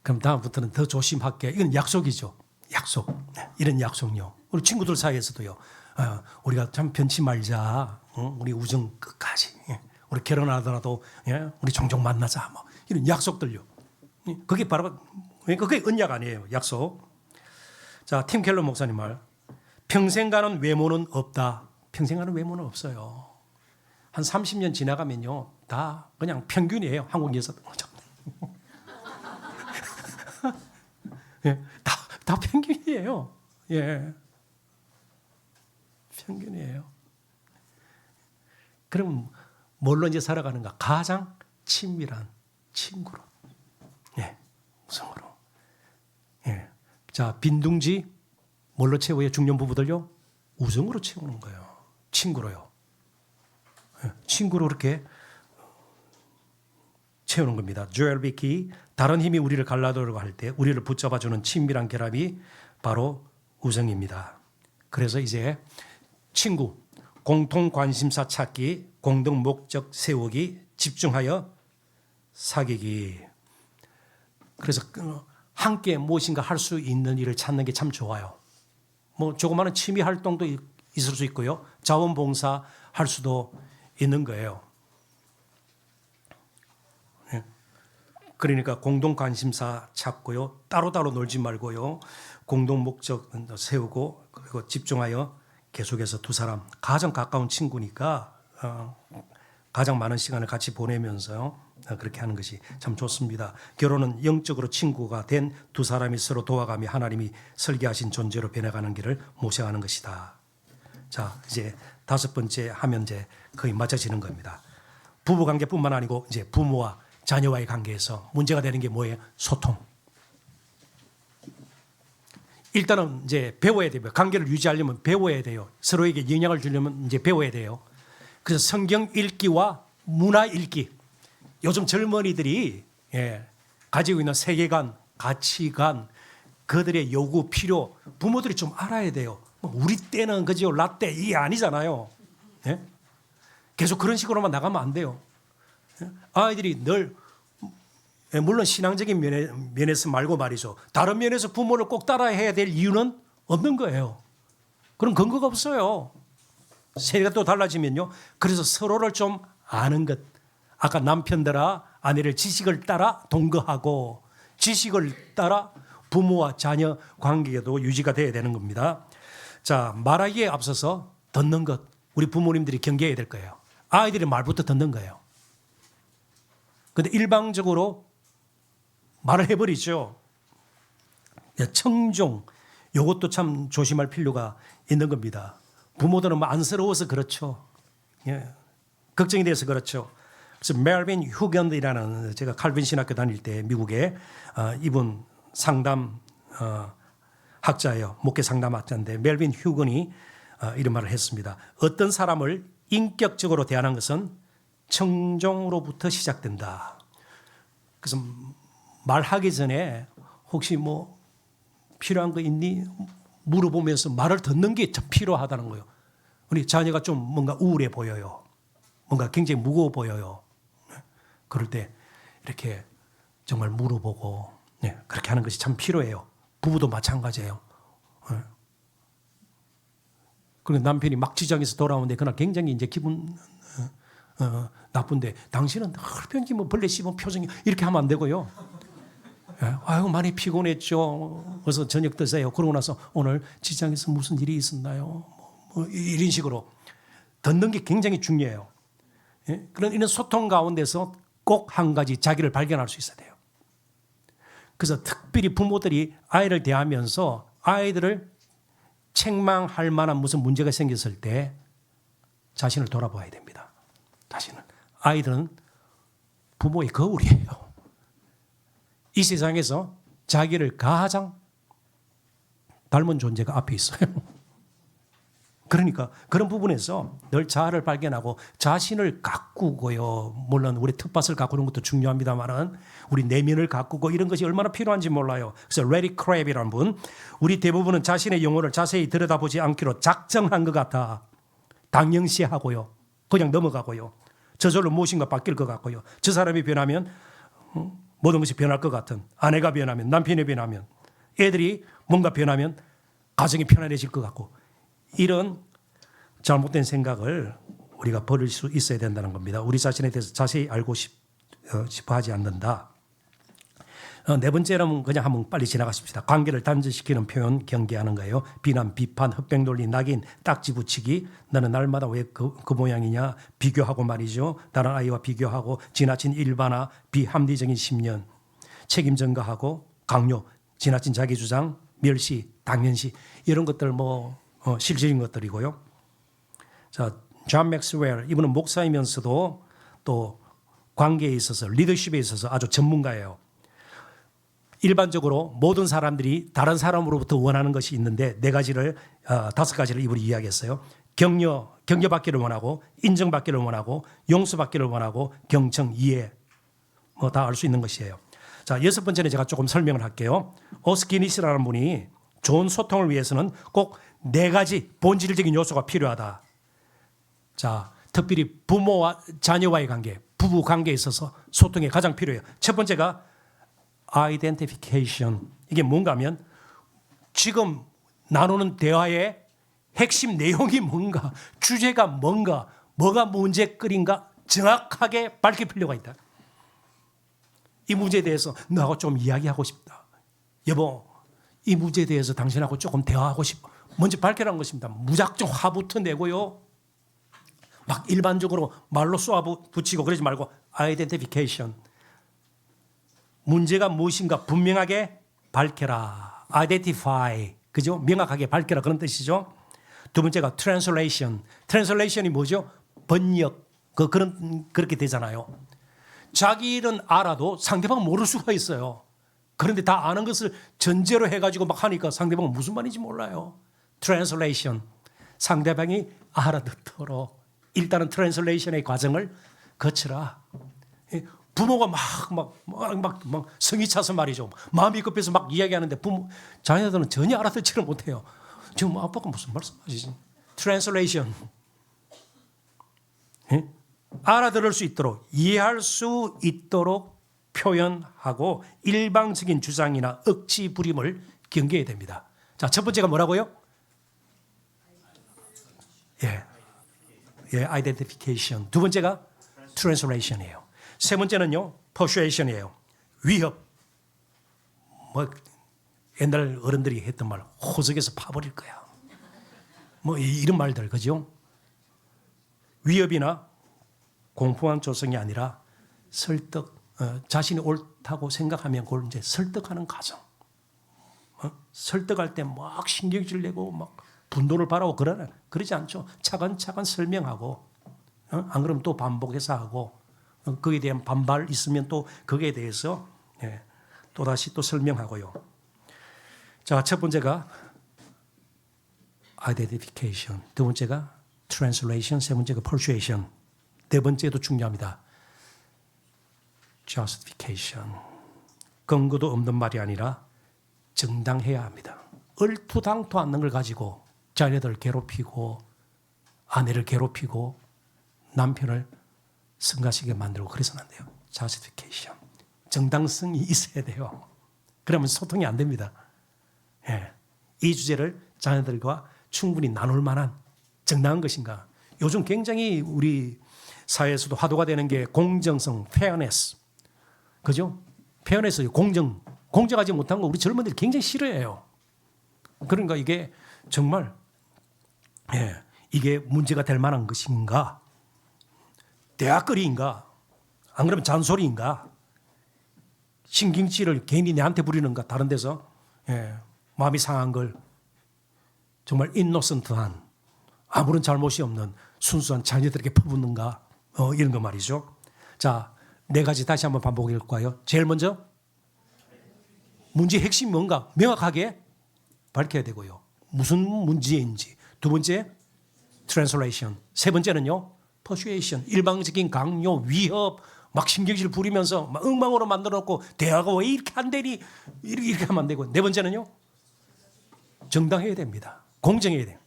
그럼 다음부터는 더 조심할게. 이건 약속이죠. 약속. 이런 약속요. 우리 친구들 사이에서도요. 우리가 참 변치 말자. 우리 우정 끝까지. 우리 결혼하더라도 우리 종종 만나자. 뭐 이런 약속들요. 그게 바로 그게 언약 아니에요. 약속. 자, 팀 켈러 목사님 말. 평생 가는 외모는 없다. 평생 가는 외모는 없어요. 한 30년 지나가면요. 다 그냥 평균이에요. 한국 여자들. 다 평균이에요. 평균이에요. 그럼 뭘로 이제 살아가는가? 가장 친밀한 친구로. 우성으로. 자, 빈둥지 뭘로 채워요? 중년 부부들요? 우정으로 채우는 거예요. 친구로요. 친구로 이렇게 채우는 겁니다. 조엘 비키, 다른 힘이 우리를 갈라들려고 할 때 우리를 붙잡아주는 친밀한 결합이 바로 우정입니다. 그래서 이제 친구, 공통 관심사 찾기, 공동 목적 세우기, 집중하여 사귀기. 그래서 함께 무엇인가 할 수 있는 일을 찾는 게 참 좋아요. 뭐 조그마한 취미 활동도 있을 수 있고요. 자원봉사 할 수도 있는 거예요. 그러니까 공동 관심사 찾고요. 따로따로 놀지 말고요. 공동 목적 세우고 그리고 집중하여 계속해서 두 사람 가장 가까운 친구니까 가장 많은 시간을 같이 보내면서 그렇게 하는 것이 참 좋습니다. 결혼은 영적으로 친구가 된 두 사람이 서로 도와가며 하나님이 설계하신 존재로 변해가는 길을 모셔가는 것이다. 자, 이제 다섯 번째 하면 이제 거의 맞춰지는 겁니다. 부부 관계뿐만 아니고 이제 부모와 자녀와의 관계에서 문제가 되는 게 뭐예요? 소통. 일단은 이제 배워야 돼요. 관계를 유지하려면 배워야 돼요. 서로에게 영향을 주려면 이제 배워야 돼요. 그래서 성경 읽기와 문화 읽기. 요즘 젊은이들이 가지고 있는 세계관, 가치관, 그들의 요구, 필요, 부모들이 좀 알아야 돼요. 우리 때는 그죠 라떼 이게 아니잖아요. 예? 계속 그런 식으로만 나가면 안 돼요. 아이들이 늘 물론 신앙적인 면에서 말고 말이죠. 다른 면에서 부모를 꼭 따라해야 될 이유는 없는 거예요. 그런 근거가 없어요. 세대가 또 달라지면요. 그래서 서로를 좀 아는 것. 아까 남편들아 아내를 지식을 따라 동거하고 지식을 따라 부모와 자녀 관계도 유지가 돼야 되는 겁니다. 자, 말하기에 앞서서 듣는 것. 우리 부모님들이 경계해야 될 거예요. 아이들이 말부터 듣는 거예요. 그런데 일방적으로 말을 해버리죠. 청종, 이것도 참 조심할 필요가 있는 겁니다. 부모들은 안쓰러워서 그렇죠. 예. 걱정이 돼서 그렇죠. 그래서 멜빈 휴건이라는 제가 칼빈 신학교 다닐 때 미국에 이분 상담 학자예요. 목회 상담 학자인데 멜빈 휴건이 이런 말을 했습니다. 어떤 사람을 인격적으로 대하는 것은 청종으로부터 시작된다. 그래서 말하기 전에 혹시 뭐 필요한 거 있니? 물어보면서 말을 듣는 게 참 필요하다는 거예요. 우리 자녀가 좀 뭔가 우울해 보여요. 뭔가 굉장히 무거워 보여요. 그럴 때 이렇게 정말 물어보고 그렇게 하는 것이 참 필요해요. 부부도 마찬가지예요. 그리고 남편이 막 지장에서 돌아오는데 그날 굉장히 이제 기분 나쁜데 당신은 헐변기 뭐 벌레 씹은 표정이 이렇게 하면 안 되고요. 아유 많이 피곤했죠. 그래서 저녁 드세요. 그러고 나서 오늘 직장에서 무슨 일이 있었나요? 뭐 이런 식으로 듣는 게 굉장히 중요해요. 그런 이런 소통 가운데서 꼭 한 가지 자기를 발견할 수 있어야 돼요. 그래서 특별히 부모들이 아이를 대하면서 아이들을 책망할 만한 무슨 문제가 생겼을 때 자신을 돌아봐야 됩니다. 자신은. 아이들은 부모의 거울이에요. 이 세상에서 자기를 가장 닮은 존재가 앞에 있어요. 그러니까 그런 부분에서 늘 자아를 발견하고 자신을 가꾸고요. 물론 우리 텃밭을 가꾸는 것도 중요합니다만은 우리 내면을 가꾸고 이런 것이 얼마나 필요한지 몰라요. 그래서 레리 크랩이라는 분, 우리 대부분은 자신의 영혼을 자세히 들여다보지 않기로 작정한 것 같아. 당연시하고요. 그냥 넘어가고요. 저절로 무엇인가 바뀔 것 같고요. 저 사람이 변하면 모든 것이 변할 것 같은, 아내가 변하면, 남편이 변하면, 애들이 뭔가 변하면 가정이 편안해질 것 같고, 이런 잘못된 생각을 우리가 버릴 수 있어야 된다는 겁니다. 우리 자신에 대해서 자세히 알고 싶어 하지 않는다. 네 번째는 그냥 한번 빨리 지나가십시다. 관계를 단절시키는 표현 경계하는 거예요. 비난, 비판, 흑백 논리, 낙인, 딱지 붙이기. 너는 날마다 왜 그 모양이냐. 비교하고 말이죠. 다른 아이와 비교하고 지나친 일반화, 비합리적인 심연, 책임 전가하고 강요, 지나친 자기주장, 멸시, 당연시 이런 것들 실질적인 것들이고요. 자, 존 맥스웰 이분은 목사이면서도 또 관계에 있어서 리더십에 있어서 아주 전문가예요. 일반적으로 모든 사람들이 다른 사람으로부터 원하는 것이 있는데 다섯 가지를 이분이 이야기했어요. 격려받기를 원하고 인정받기를 원하고 용서받기를 원하고 경청, 이해 다 알 수 있는 것이에요. 자, 여섯 번째는 제가 조금 설명을 할게요. 오스키니스라는 분이 좋은 소통을 위해서는 꼭 네 가지 본질적인 요소가 필요하다. 자, 특별히 부모와 자녀와의 관계, 부부 관계에 있어서 소통이 가장 필요해요. 첫 번째가 identification. 이게 뭔가 하면 지금 나누는 대화의 핵심 내용이 뭔가, 주제가 뭔가, 뭐가 문제거리인가 정확하게 밝힐 필요가 있다. 이 문제에 대해서 너하고 좀 이야기하고 싶다. 여보, 이 문제에 대해서 당신하고 조금 대화하고 싶어. 먼저 밝혀라는 것입니다. 무작정 화부터 내고요. 막 일반적으로 말로 쏘아 붙이고 그러지 말고 아이덴티피케이션. 문제가 무엇인가 분명하게 밝혀라. identify. 그죠? 명확하게 밝혀라. 그런 뜻이죠. 두 번째가 translation. translation이 뭐죠? 번역. 그렇게 되잖아요. 자기 일은 알아도 상대방은 모를 수가 있어요. 그런데 다 아는 것을 전제로 해가지고 막 하니까 상대방은 무슨 말인지 몰라요. translation. 상대방이 알아듣도록 일단은 translation의 과정을 거치라. 부모가 막 성이 차서 말이죠. 마음이 급해서 막 이야기하는데 자녀들은 전혀 알아듣지를 못해요. 지금 아빠가 무슨 말씀하시지? translation. 알아들을 수 있도록 이해할 수 있도록 표현하고 일방적인 주장이나 억지 부림을 경계해야 됩니다. 자, 첫 번째가 뭐라고요? identification. 두 번째가 translation이에요. 세 번째는요, persuasion이에요. 위협. 뭐 옛날 어른들이 했던 말, 호적에서 파버릴 거야. 뭐 이런 말들, 그죠? 위협이나 공포한 조성이 아니라 설득, 자신이 옳다고 생각하면 그걸 이제 설득하는 과정. 설득할 때 막 신경질 내고 막 분노를 발하고 그러지 않죠. 차근차근 설명하고, 안 그러면 또 반복해서 하고, 거기에 대한 반발 있으면 또 거기에 대해서 또 다시 또 설명하고요. 자, 첫 번째가 identification, 두 번째가 translation, 세 번째가 persuasion, 네 번째도 중요합니다. justification. 근거도 없는 말이 아니라 정당해야 합니다. 얼토당토 않는 걸 가지고 자녀들을 괴롭히고 아내를 괴롭히고 남편을 성가시게 만들고 그래서는 안 돼요. justification. 정당성이 있어야 돼요. 그러면 소통이 안 됩니다. 이 주제를 자녀들과 충분히 나눌 만한 정당한 것인가. 요즘 굉장히 우리 사회에서도 화두가 되는 게 공정성, fairness. 그죠? fairness, 공정하지 못한 거 우리 젊은이들이 굉장히 싫어해요. 그러니까 이게 정말 이게 문제가 될 만한 것인가? 대학거리인가? 안 그러면 잔소리인가? 신경질을 괜히 내한테 부리는가? 다른 데서 마음이 상한 걸 정말 인노센트한 아무런 잘못이 없는 순수한 자녀들에게 퍼붓는가? 이런 거 말이죠. 자, 네 가지 다시 한번 반복해 볼까요? 제일 먼저 문제의 핵심이 뭔가 명확하게 밝혀야 되고요. 무슨 문제인지. 두 번째, translation. 세 번째는요, persuasion. 일방적인 강요, 위협, 막 신경질 부리면서 막 엉망으로 만들어 놓고 대화가 왜 이렇게 안 되니? 이렇게 하면 안 되고. 네 번째는요, 정당해야 됩니다. 공정해야 됩니다.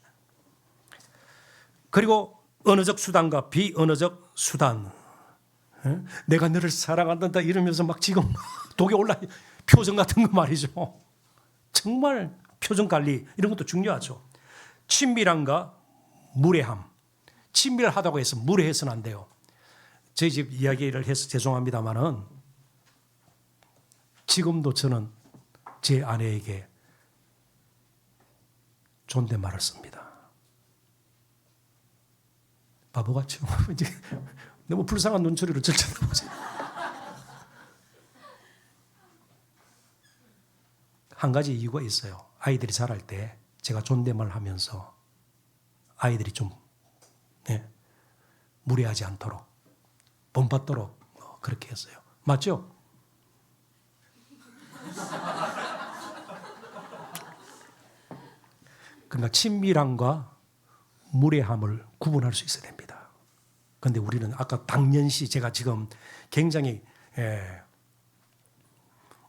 그리고 언어적 수단과 비언어적 수단. 내가 너를 사랑한다 이러면서 막 지금 독에 올라 표정 같은 거 말이죠. 정말 표정 관리 이런 것도 중요하죠. 친밀함과 무례함. 친밀하다고 해서 무례해서는 안 돼요. 저희 집 이야기를 해서 죄송합니다만은 지금도 저는 제 아내에게 존댓말을 씁니다. 바보같죠. 너무 불쌍한 눈초리로 절 쳐다보죠. 한 가지 이유가 있어요. 아이들이 자랄 때 제가 존댓말을 하면서 아이들이 좀 무례하지 않도록 본받도록 그렇게 했어요. 맞죠? 그러니까 친밀함과 무례함을 구분할 수 있어야 됩니다. 그런데 우리는 아까 당연시 제가 지금 굉장히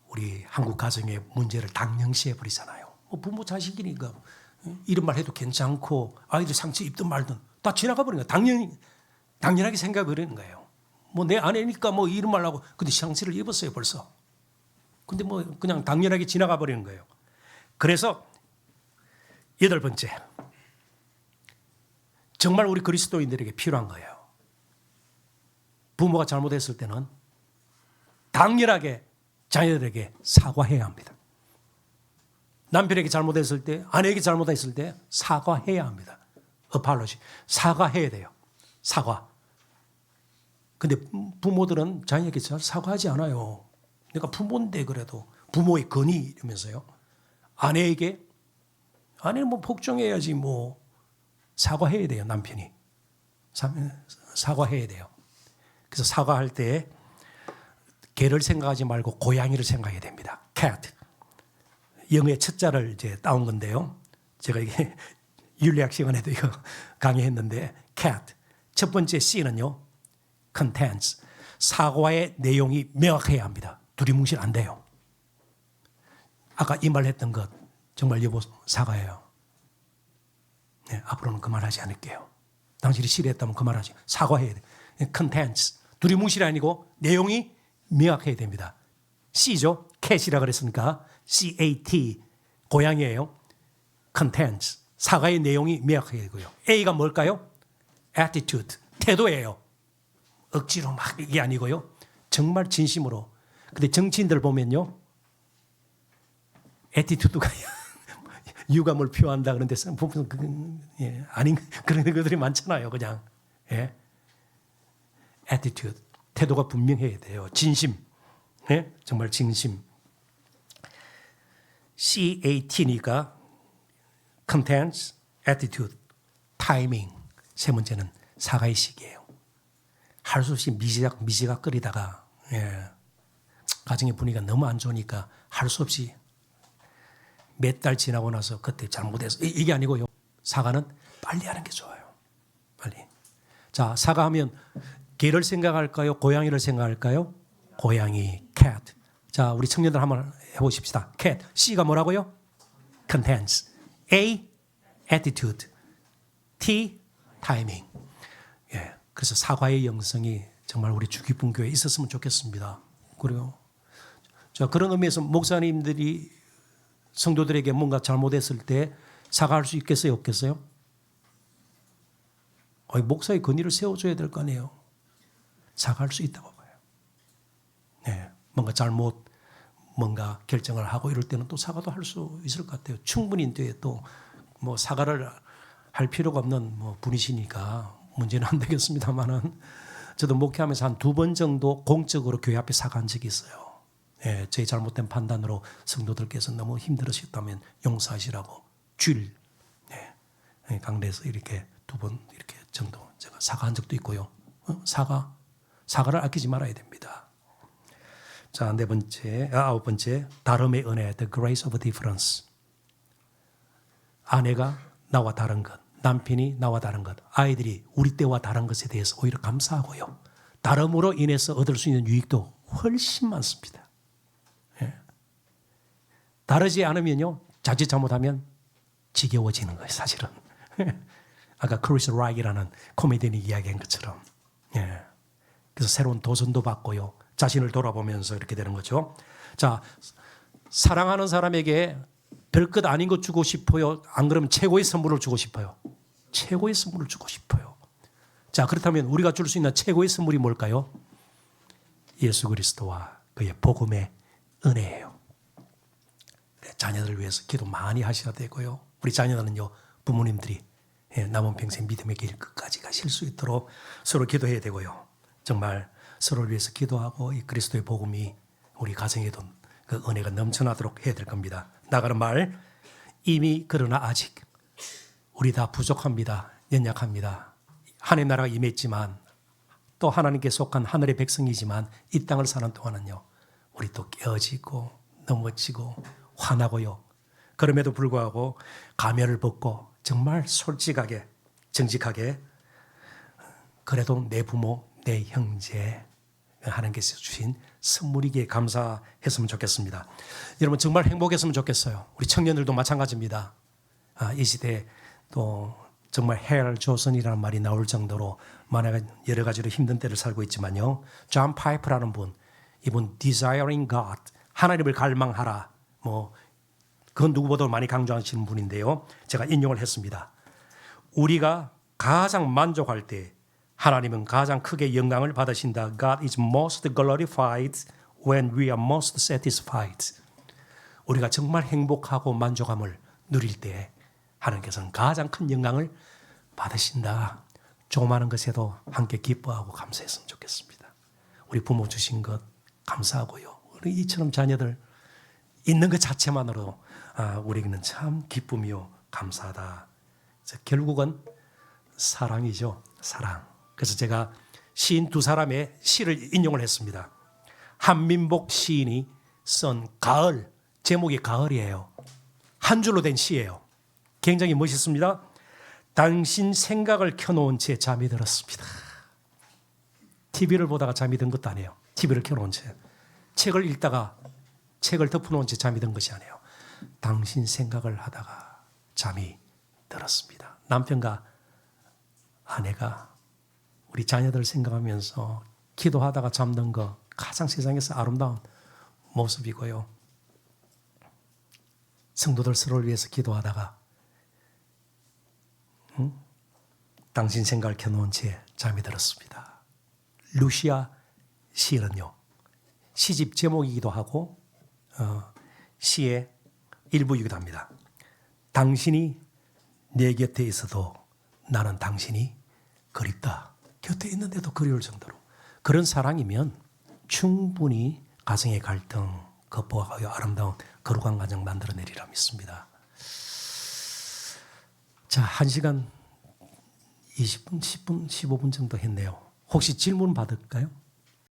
우리 한국 가정의 문제를 당연시해 버리잖아요. 부모 자식이니까 이런 말 해도 괜찮고 아이들 상처 입든 말든 다 지나가 버리는 거예요. 당연하게 생각해 버리는 거예요. 뭐 내 아내니까 뭐 이런 말 하고 근데 상처를 입었어요 벌써. 근데 뭐 그냥 당연하게 지나가 버리는 거예요. 그래서 여덟 번째, 정말 우리 그리스도인들에게 필요한 거예요. 부모가 잘못했을 때는 당연하게 자녀들에게 사과해야 합니다. 남편에게 잘못했을 때, 아내에게 잘못했을 때 사과해야 합니다. apology. 사과해야 돼요. 사과. 근데 부모들은 자녀에게 잘 사과하지 않아요. 내가 부모인데 그래도 부모의 건의 이러면서요. 아내에게 아내는 뭐 복종해야지 뭐 사과해야 돼요. 남편이 사과해야 돼요. 그래서 사과할 때 개를 생각하지 말고 고양이를 생각해야 됩니다. cat. 영어의 첫 자를 이제 따온 건데요. 제가 이게 윤리학 시간에도 이거 강의했는데 cat. 첫 번째 C는요. contents. 사과의 내용이 명확해야 합니다. 두리뭉실 안 돼요. 아까 이 말 했던 것 정말 여보 사과해요. 네, 앞으로는 그 말 하지 않을게요. 당신이 싫어했다면 그 말 하지. 사과해야 돼. contents. 두리뭉실이 아니고 내용이 명확해야 됩니다. C죠. cat이라 그랬으니까 C-A-T 고양이에요. contents. 사과의 내용이 명확해야 되고요. A가 뭘까요? attitude. 태도예요. 억지로 막 이게 아니고요. 정말 진심으로. 근데 정치인들 보면요. attitude가 유감을 표한다 그런데 보면 아닌 그런 것들이 많잖아요. 그냥 attitude. 태도가 분명해야 돼요. 진심. 정말 진심. CAT니까 contents, attitude, timing. 세 번째는 사과의 시기예요. 할 수 없이 미지가 끓이다가 가정의 분위기가 너무 안 좋으니까 할 수 없이 몇 달 지나고 나서 그때 잘못해서 이게 아니고요. 사과는 빨리 하는 게 좋아요. 빨리. 자, 사과하면 개를 생각할까요? 고양이를 생각할까요? 고양이, cat. 자, 우리 청년들 한번 해보십시다. cat. C가 뭐라고요? contents. A, attitude. T, timing. 예. 그래서 사과의 영성이 정말 우리 주기분교회에 있었으면 좋겠습니다. 그리고 자, 그런 의미에서 목사님들이 성도들에게 뭔가 잘못했을 때 사과할 수 있겠어요? 없겠어요? 목사의 권위를 세워줘야 될 거 아니에요. 사과할 수 있다고 봐요. 네, 뭔가 잘못 뭔가 결정을 하고 이럴 때는 또 사과도 할 수 있을 것 같아요. 충분히 또 뭐 사과를 할 필요가 없는 뭐 분이시니까 문제는 안 되겠습니다만은 저도 목회하면서 한 2번 정도 공적으로 교회 앞에 사과한 적이 있어요. 예, 제 잘못된 판단으로 성도들께서 너무 힘들으셨다면 용서하시라고 주일 강대에서 이렇게 2번 이렇게 정도 제가 사과한 적도 있고요. 사과를 아끼지 말아야 됩니다. 자, 9번째 다름의 은혜, the grace of difference. 아내가 나와 다른 것, 남편이 나와 다른 것, 아이들이 우리 때와 다른 것에 대해서 오히려 감사하고요. 다름으로 인해서 얻을 수 있는 유익도 훨씬 많습니다. 다르지 않으면요, 자칫 잘못하면 지겨워지는 거예요, 사실은. 아까 크리스 락이라는 코미디언이 이야기한 것처럼. 그래서 새로운 도전도 받고요, 자신을 돌아보면서 이렇게 되는 거죠. 자, 사랑하는 사람에게 별것 아닌 것 주고 싶어요? 안 그러면 최고의 선물을 주고 싶어요? 최고의 선물을 주고 싶어요. 자, 그렇다면 우리가 줄 수 있는 최고의 선물이 뭘까요? 예수 그리스도와 그의 복음의 은혜예요. 자녀들을 위해서 기도 많이 하셔야 되고요. 우리 자녀들은요, 부모님들이 남은 평생 믿음의 길 끝까지 가실 수 있도록 서로 기도해야 되고요. 정말 서로를 위해서 기도하고 이 그리스도의 복음이 우리 가정에도 그 은혜가 넘쳐나도록 해야 될 겁니다. 나가는 말, 이미 그러나 아직 우리 다 부족합니다. 연약합니다. 하나님 나라가 임했지만 또 하나님께 속한 하늘의 백성이지만 이 땅을 사는 동안은요, 우리 또 깨어지고 넘어지고 화나고요. 그럼에도 불구하고 가면을 벗고 정말 솔직하게 정직하게 그래도 내 부모, 내 형제 하나님께서 주신 선물이기에 감사했으면 좋겠습니다. 여러분 정말 행복했으면 좋겠어요. 우리 청년들도 마찬가지입니다. 이 시대에 또 정말 헬 조선이라는 말이 나올 정도로 여러 가지로 힘든 때를 살고 있지만요. 존 파이프라는 분, 이분 desiring God, 하나님을 갈망하라. 그건 누구보다 많이 강조하시는 분인데요. 제가 인용을 했습니다. 우리가 가장 만족할 때 하나님은 가장 크게 영광을 받으신다. God is most glorified when we are most satisfied. 우리가 정말 행복하고 만족함을 누릴 때 하나님께서는 가장 큰 영광을 받으신다. 조그마한 것에도 함께 기뻐하고 감사했으면 좋겠습니다. 우리 부모 주신 것 감사하고요. 우리 이처럼 자녀들 있는 것 자체만으로 우리에게는 참 기쁨이요 감사하다. 그래서 결국은 사랑이죠. 사랑. 그래서 제가 시인 두 사람의 시를 인용을 했습니다. 한민복 시인이 쓴 가을, 제목이 가을이에요. 한 줄로 된 시예요. 굉장히 멋있습니다. 당신 생각을 켜놓은 채 잠이 들었습니다. TV를 보다가 잠이 든 것도 아니에요. TV를 켜놓은 채. 책을 읽다가 책을 덮어놓은 채 잠이 든 것이 아니에요. 당신 생각을 하다가 잠이 들었습니다. 남편과 아내가 우리 자녀들 생각하면서 기도하다가 잠든 거 가장 세상에서 아름다운 모습이고요. 성도들 서로를 위해서 기도하다가 당신 생각을 켜놓은 채 잠이 들었습니다. 루시아 시인은요. 시집 제목이기도 하고 시의 일부이기도 합니다. 당신이 내 곁에 있어도 나는 당신이 그립다. 곁에 있는데도 그리울 정도로. 그런 사랑이면 충분히 가정의 갈등 극복하고 아름다운 거룩한 가정 만들어내리라 믿습니다. 자, 1시간 20분, 10분, 15분 정도 했네요. 혹시 질문 받을까요?